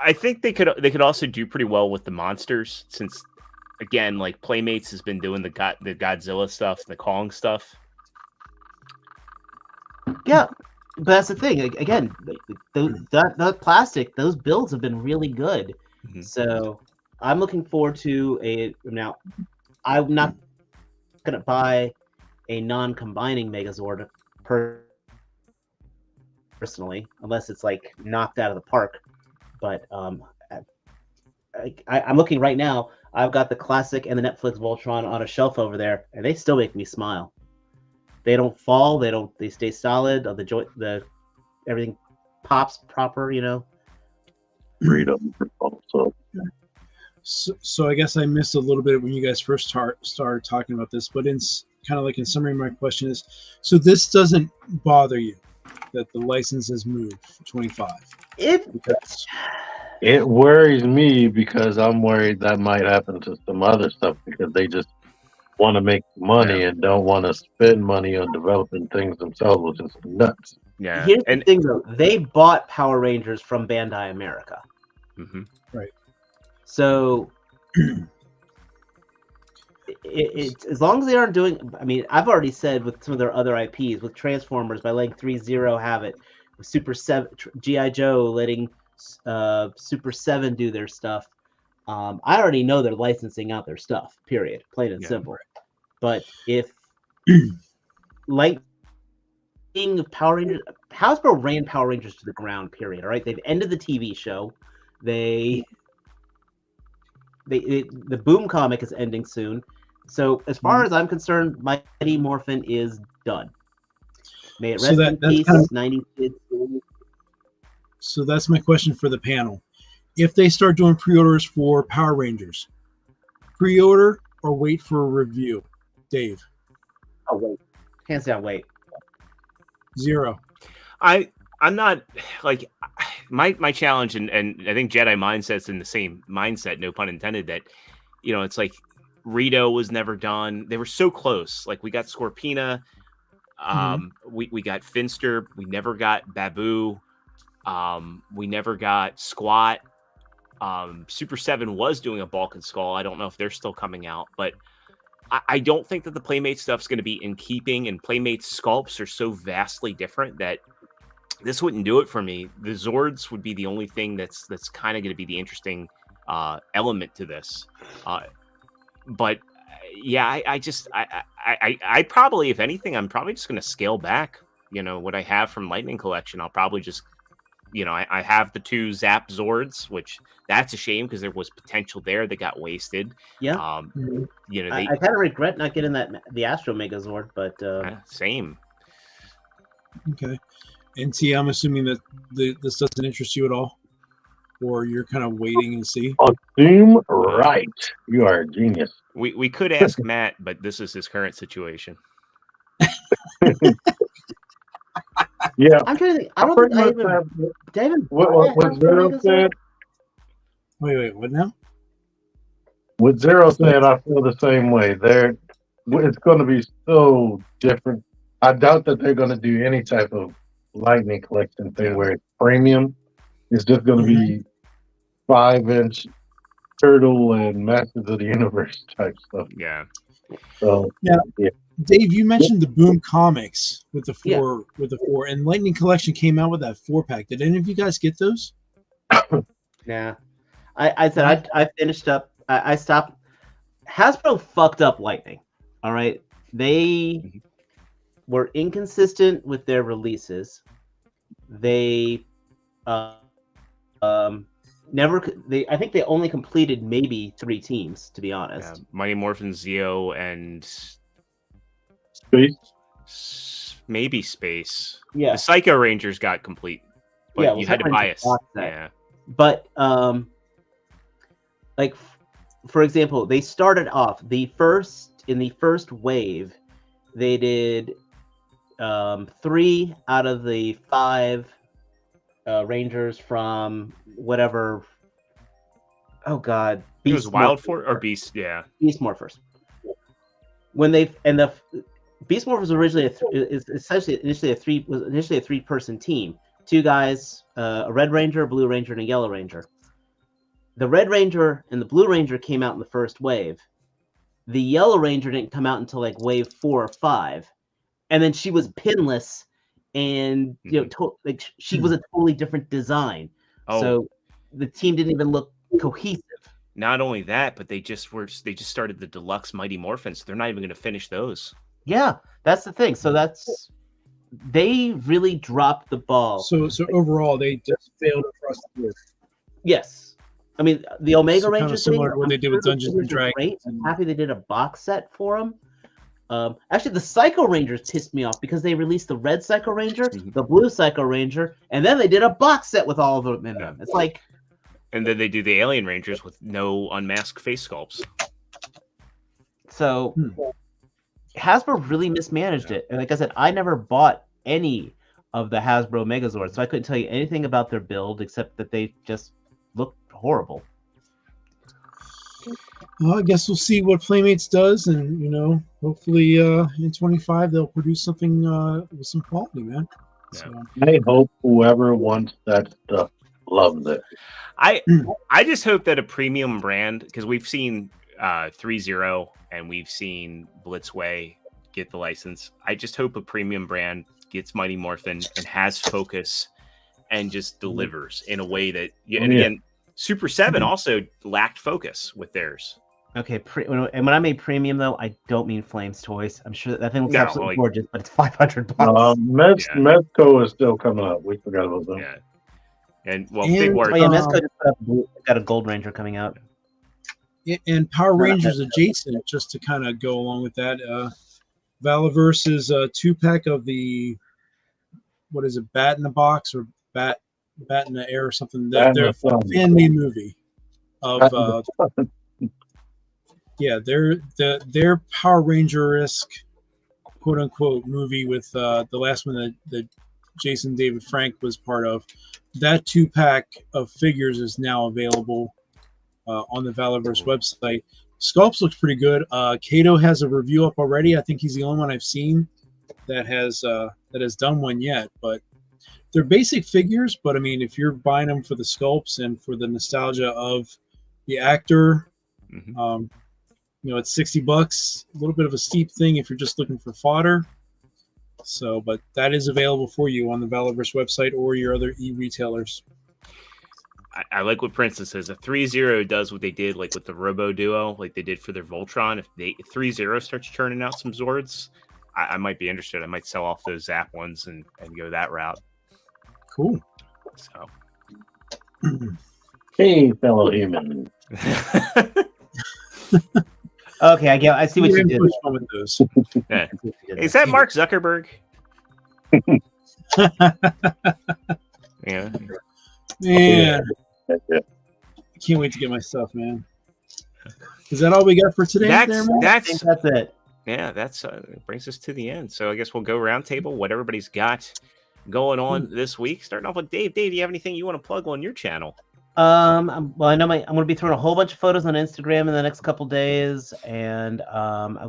A: I think they could also do pretty well with the monsters, since again, like Playmates has been doing the Godzilla stuff, the Kong stuff.
D: Yeah, but that's the thing. Again, that plastic, those builds have been really good. Mm-hmm. So I'm looking forward to now. I'm not going to buy a non-combining Megazord personally, unless it's like knocked out of the park. But I'm looking right now. I've got the classic and the Netflix Voltron on a shelf over there, and they still make me smile. They don't fall. They stay solid. Everything pops proper.
B: Freedom. Also.
E: So I guess I missed a little bit when you guys first started talking about this, but in kind of like in summary, my question is: so this doesn't bother you that the license has moved for 25?
B: It worries me because I'm worried that might happen to some other stuff because they just want to make money and don't want to spend money on developing things themselves, which is nuts.
A: Yeah.
D: Here's the thing, though. They bought Power Rangers from Bandai America.
A: Mm-hmm.
E: Right.
D: So it's as long as they aren't doing. I mean, I've already said with some of their other IPs, with Transformers by letting 3-0 have it, with Super 7, G.I. Joe letting Super 7 do their stuff. I already know they're licensing out their stuff. Period. Plain and simple. But if Lightning Power Rangers, Hasbro ran Power Rangers to the ground. Period. All right, they've ended the TV show. The Boom comic is ending soon. So as far as I'm concerned, Mighty Morphin is done. May it rest in peace. 90 kids.
E: So that's my question for the panel. If they start doing pre-orders for Power Rangers, pre-order or wait for a review? Dave.
D: Oh, wait. Hands down, wait.
E: 0.
A: I'm not like my challenge, and I think Jedi Mindset's in the same mindset, no pun intended, that it's like Rito was never done. They were so close. Like we got Scorpina, we got Finster, we never got Babu, we never got Squat. Super 7 was doing a Balkan Skull. I don't know if they're still coming out, but I don't think that the Playmate stuff's going to be in keeping, and Playmate sculpts are so vastly different that this wouldn't do it for me. The Zords would be the only thing that's kind of going to be the interesting element to this. But yeah, I probably, if anything, I'm probably just going to scale back. What I have from Lightning Collection, I'll probably just, I have the 2 Zap Zords, which that's a shame because there was potential there that got wasted.
D: Yeah.
A: I
D: kind of regret not getting the Astro Megazord, but
A: same.
E: Okay. And T, I'm assuming that this doesn't interest you at all, or you're kind of waiting and see.
B: Assume right. You are a genius.
A: We could ask Matt, but this is his current situation.
B: Yeah.
D: I'm trying to think. I don't think I even
B: what Zero said.
E: Wait, what now?
B: What Zero said, I feel the same way. It's going to be so different. I doubt that they're going to do any type of Lightning Collection thing where it's premium. It's just going to be 5-inch Turtle and Masters of the Universe type stuff.
A: Yeah.
B: So
E: yeah. Dave, you mentioned the Boom Comics with the 4 and Lightning Collection came out with that 4-pack. Did any of you guys get those?
D: Yeah. I said I finished up. I stopped. Hasbro fucked up Lightning. All right. They were inconsistent with their releases. They never. I think they only completed maybe 3 teams, to be honest.
A: Yeah. Mighty Morphin, Zeo, and
B: Space.
A: Maybe Space.
D: Yeah.
A: The Psycho Rangers got complete, but you had to buy a
D: yeah. But like for example, they started off in the first wave. They did 3 out of the 5 Rangers from whatever. Oh God,
A: it was Wild Force or Beast. Yeah,
D: Beast Morphers. When the Beast Morphers originally initially a 3-person team. 2 guys, a Red Ranger, a Blue Ranger, and a Yellow Ranger. The Red Ranger and the Blue Ranger came out in the first wave. The Yellow Ranger didn't come out until like wave 4 or 5, and then she was pinless, and she was a totally different design. So the team didn't even look cohesive.
A: Not only that, but they just started the deluxe Mighty Morphins. So they're not even going to finish those.
D: Yeah, that's the thing. So they really dropped the ball.
E: So overall, they just failed across the board.
D: Yes. I mean, the Omega Rangers,
E: kind of similar to what they did with Dungeons and Dragons.
D: Great. I'm happy they did a box set for them. Actually, the Psycho Rangers pissed me off because they released the Red Psycho Ranger, the Blue Psycho Ranger, and then they did a box set with all of them in them. It's like,
A: and then they do the Alien Rangers with no unmasked face sculpts.
D: So Hasbro really mismanaged it, and like I said, I never bought any of the Hasbro Megazords, so I couldn't tell you anything about their build except that they just looked horrible.
E: Well, I guess we'll see what Playmates does, and hopefully in 25 they'll produce something with some quality, man.
A: Yeah.
E: So.
B: I hope whoever wants that stuff loves it.
A: I just hope that a premium brand, because we've seen 3-0 and we've seen Blitzway get the license. I just hope a premium brand gets Mighty Morphin and has focus and just delivers in a way that, again, Super 7 also lacked focus with theirs.
D: Okay, and when I made premium though, I don't mean Flames Toys. I'm sure that thing looks absolutely gorgeous, but it's $500.
B: Mezco is still coming up. We forgot about that.
A: Yeah, and Figward.
D: Oh yeah, Mezco just got a Gold Ranger coming out.
E: Yeah, and Power Rangers adjacent, just to kind of go along with that. Valaverse is a 2-pack of the Bat in the Box or Bat in the Air or something. They're fan-made movie of their Power Ranger-esque quote unquote movie with the last one that Jason David Frank was part of. That 2-pack of figures is now available on the Valaverse website. Sculpts looks pretty good. Kato has a review up already. I think he's the only one I've seen that has done one yet, but they're basic figures. But I mean, if you're buying them for the sculpts and for the nostalgia of the actor, it's $60. A little bit of a steep thing if you're just looking for fodder. So, but that is available for you on the Valorverse website or your other e-retailers.
A: I like what Princess says. If 3-0 does what they did, like with the Robo Duo, like they did for their Voltron, if 3-0 starts churning out some Zords, I might be interested. I might sell off those Zap ones and go that route.
E: Cool.
A: So,
B: Hey, fellow human.
D: Okay, I see what you did.
E: With those.
A: Yeah. Is that Mark Zuckerberg? Yeah.
E: Man,
B: That's it.
E: I can't wait to get my stuff, man. Is that all we got for today?
A: That's
E: there, man?
D: I think that's it.
A: Yeah, that's brings us to the end. So I guess we'll go round table, what everybody's got going on this week. Starting off with Dave. Dave, do you have anything you want to plug on your channel?
D: Well, I know I'm going to be throwing a whole bunch of photos on Instagram in the next couple days, and I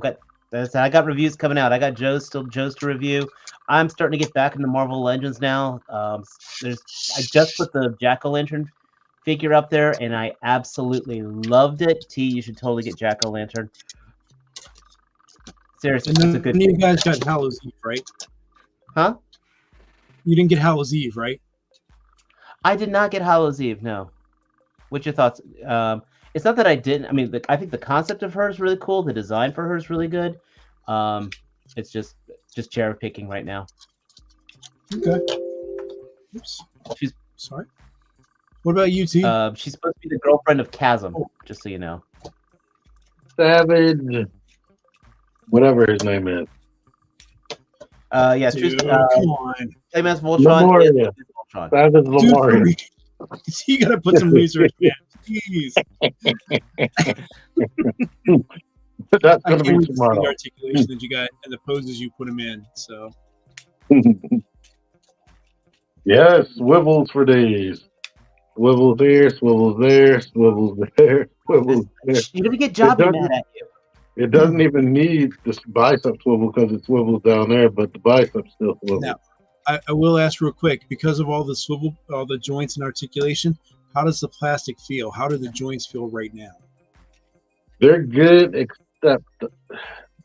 D: got reviews coming out. I got Joe's to review. I'm starting to get back into Marvel Legends now. I just put the Jack-o'-lantern figure up there, and I absolutely loved it. T, you should totally get Jack-o'-lantern. Seriously,
E: And
D: it's a
E: then
D: good.
E: you guys got Hallows Eve, right?
D: Huh?
E: You didn't get Hallows Eve, right?
D: I did not get Hallows Eve. No. What's your thoughts? It's not that I didn't. I mean, I think the concept of her is really cool. The design for her is really good. It's just cherry picking right now.
E: Okay. Oops.
D: She's
E: Sorry. What about you, T?
D: she's supposed to be the girlfriend of Chasm. Just so you know.
B: Savage. Whatever his name is.
D: Yeah,
E: Dude,
D: Truth,
E: come on.
D: same as Voltron.
B: Lemuria.
D: Is Voltron.
B: Savage Lemuria.
E: Dude, you gotta put some research, man. Jeez.
B: That's
E: I
B: gonna
E: can't
B: be
E: wait to see the
B: tomorrow.
E: articulation that you got and the poses you put them in. So
B: Yes, swivels for days. Swivels here, swivels there, swivels there, swivels there.
D: You're gonna get Jobby
B: doesn't-
D: mad at you.
B: It doesn't even need this bicep swivel because it swivels down there, but the bicep still swivels.
E: Now, I will ask real quick, because of all the swivel, all the joints and articulation, how does the plastic feel? How do the joints feel right now?
B: They're good, except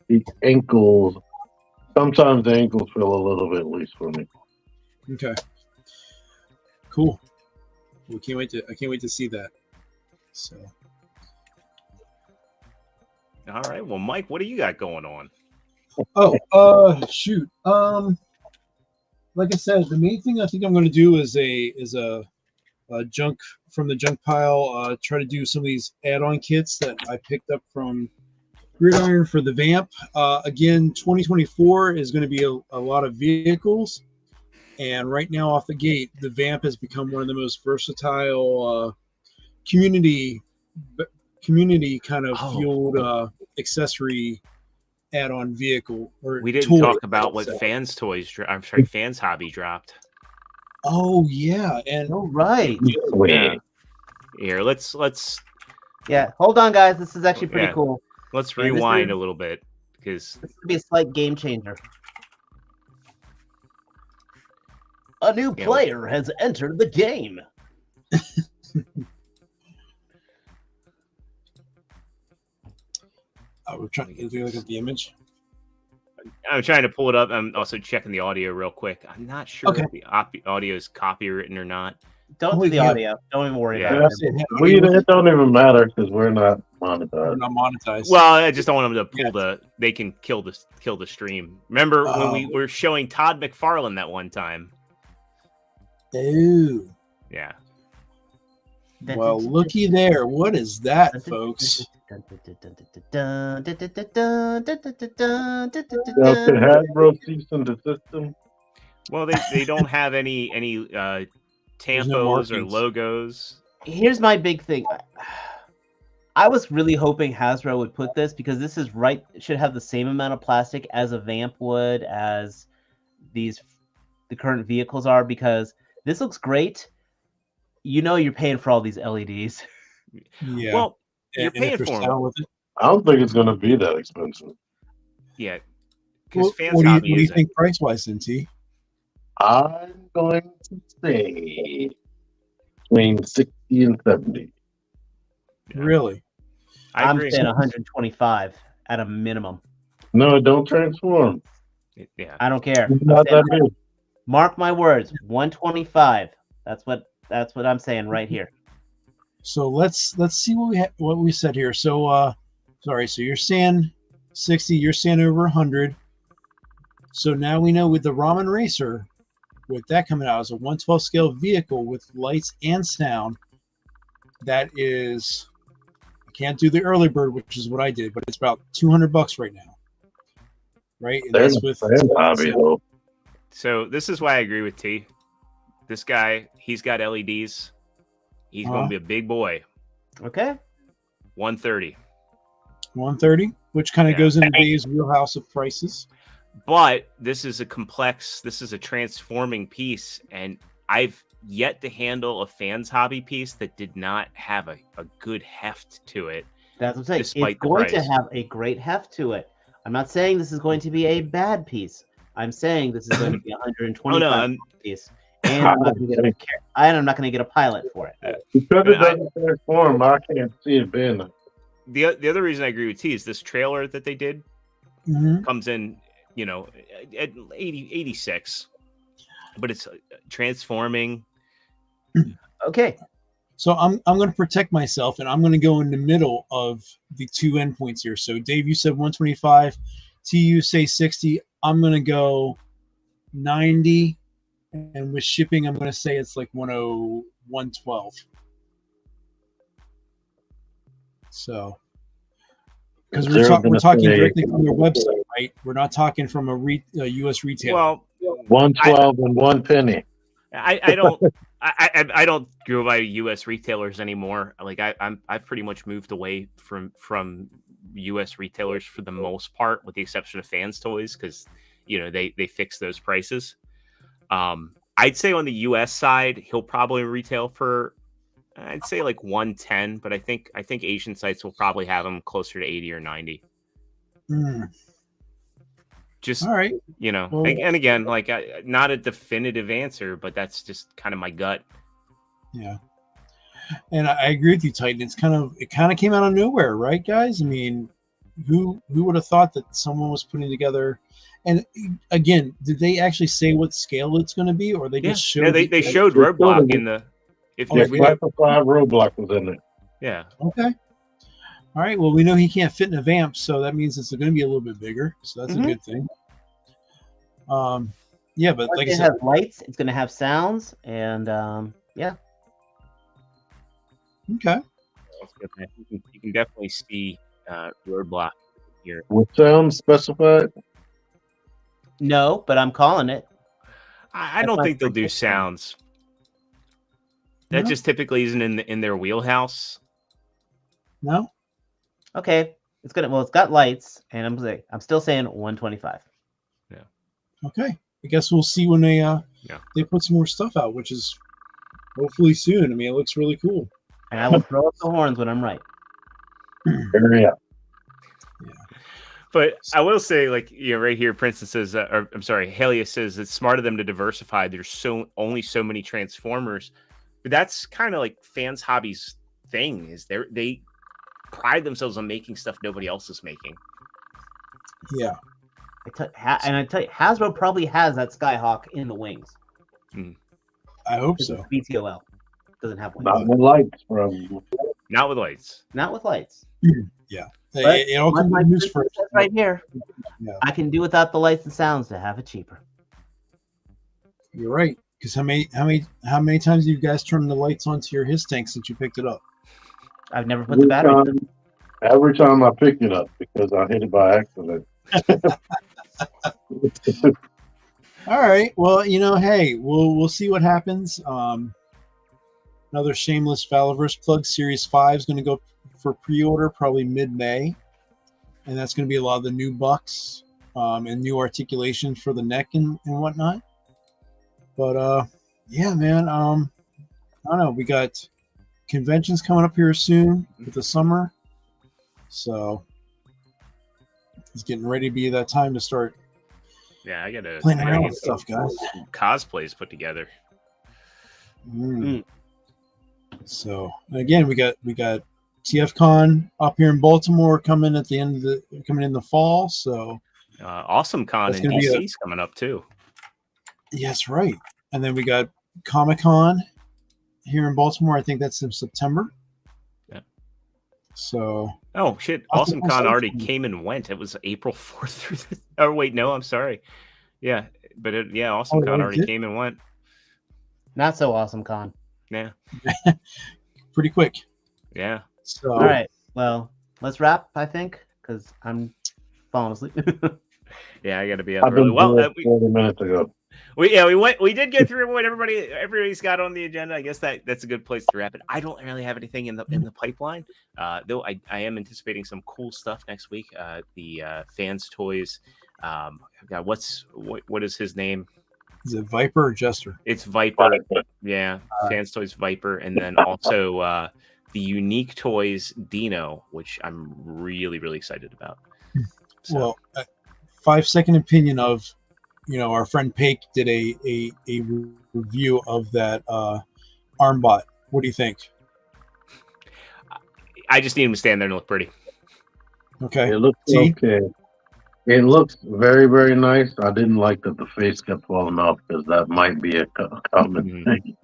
B: the ankles. Sometimes the ankles feel a little bit loose for me.
E: Okay. Cool. I can't wait to see that. So
A: All right. Well, Mike, what do you got going on?
E: shoot. Like I said, the main thing I think I'm going to do is a junk from the junk pile. Try to do some of these add-on kits that I picked up from Gridiron for the Vamp. Again, 2024 is going to be a lot of vehicles, and right now off the gate, the Vamp has become one of the most versatile community kind of fueled accessory add-on vehicle. Or
A: We didn't
E: toy,
A: talk about what
E: so.
A: Fans Hobby dropped.
E: Oh yeah, and
D: All right.
A: Yeah. Here, let's
D: Yeah. Hold on, guys. This is actually pretty
A: Yeah.
D: cool.
A: let's
D: Yeah, this
A: rewind
D: is-
A: a little bit because
D: This could be a slight game changer. A new
A: Yeah.
D: player has entered the game.
E: we're trying to look at the image.
A: I'm trying to pull it up. I'm also checking the audio real quic. I'm not sure
E: Okay.
A: if the audio is copywritten or not.
D: Don't
E: Oh,
D: do the
E: yeah.
D: audio. Don't even worry
A: Yeah.
D: about it.
B: It don't even matter because we're not
E: We're
B: monetized.
E: not monetized.
A: Well, I just don't want them to pull they can kill the stream. Remember when we
E: Oh.
A: were showing Todd McFarlane that one time?
E: Ooh.
A: Yeah.
E: Well, looky there. What is that, folks?
B: Now, could Hasbro cease and desist them?
A: Well, they don't have any
E: There's no
A: tampos or
E: markings.
A: logos.
D: Here's my big thing. I was really hoping Hasbro would put this because this is right. It should have the same amount of plastic as a Vamp would, as the current vehicles are, because this looks great. You know you're paying for all these LEDs.
E: Yeah.
A: Well,
E: And-
A: you're
E: and if
A: paying
E: there's
A: for 'em.
E: sound with it-
B: I don't think it's going to be that expensive.
A: Yeah. Because
E: Well,
A: Fans
E: what do
A: Hobby
E: you
A: isn't.
E: think price wise, then, T?
B: I'm going to say between 60 and 70.
A: Yeah.
E: Really?
A: I
D: I'm
A: agree.
D: saying 125 at a minimum.
B: No, it don't transform.
A: Yeah.
D: I don't care.
B: Not that big.
D: Mark my words, 125. That's what I'm saying right here.
E: So let's see what we said here. So sorry. So you're saying 60. You're saying over 100. So now we know with the Ramen Racer, with that coming out as a 112 scale vehicle with lights and sound, that is, I can't do the early bird, which is what I did, but it's about $200 right now. Right? And
B: There's
E: that's with
B: hobby though.
A: So this is why I agree with T. This guy, he's got LEDs. He's going to be a big boy.
D: Okay.
A: 130.
E: 130, which kind of goes into Dave's wheelhouse of prices.
A: But this is a transforming piece, and I've yet to handle a fan's hobby piece that did not have a good heft to it.
D: That's what I'm saying. It's going to have a great heft to it. I'm not saying this is going to be a bad piece. I'm saying this is going to be a 125 piece. And I'm not going to get a pilot for it.
B: Because it doesn't transform, I can't see it being
A: the other reason I agree with T is this trailer that they did comes in, at 86, but it's transforming.
E: Okay. So I'm going to protect myself, and I'm going to go in the middle of the two endpoints here. So Dave, you said 125. T, you say 60. I'm going to go 90. And with shipping, I'm going to say it's like 112. So, because we're talking directly from their website, right? We're not talking from a U.S. retailer.
A: Well,
B: 112 and 1 penny.
A: I don't go by U.S. retailers anymore. Like I've pretty much moved away from U.S. retailers for the most part, with the exception of Fans Toys, because they fix those prices. I'd say on the U.S. side, he'll probably retail for, I'd say like 110, but I think Asian sites will probably have him closer to 80 or 90. Just
E: all right,
A: well, and again, like not a definitive answer, but that's just kind of my gut.
E: Yeah, and I agree with you, Titan. It kind of came out of nowhere, right, guys? I mean, who would have thought that someone was putting together? And again, did they actually say what scale it's going to be, or they just showed?
A: Yeah, they showed Roadblock in the. If we
B: classified Roadblock was in it.
A: Yeah.
E: Okay. All right. Well, we know he can't fit in a vamp, so that means it's going to be a little bit bigger. So that's a good thing. Yeah, but like I said,
D: it has lights. It's going to have sounds, and yeah.
E: Okay.
A: You can definitely see Roadblock here.
B: With sound specified?
D: No, but I'm calling it.
A: I don't think they'll do sounds. That just typically isn't in their wheelhouse.
E: No.
D: Okay, it's got lights, and I'm still saying 125.
A: Yeah.
E: Okay, I guess we'll see when they put some more stuff out, which is hopefully soon. I mean, it looks really cool.
D: And I will throw up the horns when I'm right.
B: Yeah.
A: But I will say, like, right here, Princeton says, Halia says it's smart of them to diversify. There's only so many Transformers. But that's kind of like Fans Hobby's thing, is they pride themselves on making stuff nobody else is making.
E: Yeah.
D: I tell you, Hasbro probably has that Skyhawk in the wings.
E: I hope so.
D: BTOL doesn't have wings.
B: Not with lights, probably.
A: Not with lights.
D: Not with lights.
E: Yeah. It all comes news first.
D: Right here.
E: Yeah.
D: I can do without the lights and sounds to have it cheaper.
E: You're right. Because how many times have you guys turned the lights onto your his tank since you picked it up?
D: I've never put the battery in.
B: Every time I pick it up, because I hit it by accident.
E: All right. Well, hey, we'll see what happens. Another shameless Valaverse plug. Series 5 is going to go for pre-order probably mid-May, and that's going to be a lot of the new bucks and new articulations for the neck and whatnot. But yeah, man. I don't know. We got conventions coming up here soon with the summer, so it's getting ready to be that time to start.
A: Yeah, I gotta
E: playing around with stuff, guys.
A: Cosplays put together.
E: So again, we got TFCon up here in Baltimore coming in the fall. So
A: Awesome Con
E: That's
A: in
E: gonna be
A: DC's coming up too.
E: Yes, right. And then we got Comic-Con here in Baltimore. I think that's in September.
A: Yeah.
E: So.
A: Oh shit!
E: Lots of
A: Awesome
E: cool
A: Con
E: stuff
A: already
E: coming.
A: came and went. It was April 4th through the. Oh wait, no, I'm sorry. Yeah, but Awesome Con
E: it
A: already
E: did?
A: came and went.
D: Not so awesome, Con.
A: Yeah.
E: Pretty quick.
A: Yeah.
E: So.
D: All right. Well, let's wrap, I think, because I'm falling asleep.
A: Yeah, I got to be up
B: I've
A: early.
B: been
A: Well,
B: here 40 minutes ago.
A: we did go through what everybody's got on the agenda. I guess that's a good place to wrap it. I don't really have anything in the pipeline, though. I am anticipating some cool stuff next week. The Fans Toys. God, what is his name?
E: Is it Viper or Jester?
A: It's Viper. Yeah, Fans Toys Viper, and then also the Unique Toys Dino, which I'm really really excited about. So.
E: Well, 5-second opinion of, our friend Paik did a review of that Armbot. What do you think?
A: I just need him to stand there and look pretty.
E: Okay.
B: It looks
E: See?
B: okay. It looks very, very nice. I didn't like that the face kept falling off because that might be a common thing.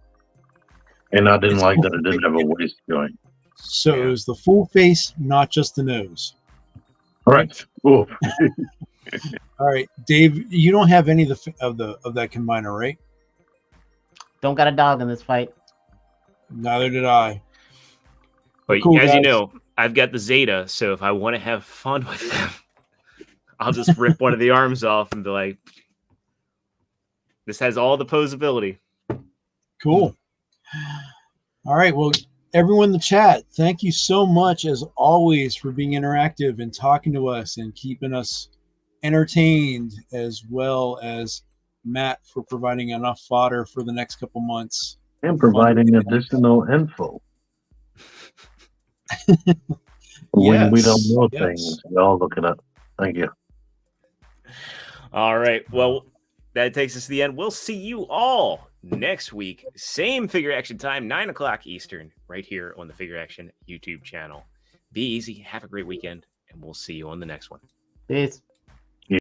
B: And I didn't like that it didn't have a waist joint.
E: So it was the full face, not just the nose.
B: Right. Cool.
E: All right, Dave. You don't have any of that combiner, right?
D: Don't got a dog in this fight.
E: Neither did I.
A: But
E: Cool,
A: as
E: guys.
A: you know, I've got the Zeta, so if I want to have fun with them, I'll just rip one of the arms off and be like, this has all the posability.
E: Cool. All right. Well, everyone in the chat, thank you so much, as always, for being interactive and talking to us and keeping us entertained, as well as Matt for providing enough fodder for the next couple months.
B: And providing additional info. When we don't know things, we all look it up. Thank you.
A: All right. Well, that takes us to the end. We'll see you all next week. Same Figure Action time, 9 o'clock Eastern, right here on the Figure Action YouTube channel. Be easy. Have a great weekend, and we'll see you on the next one.
D: Peace.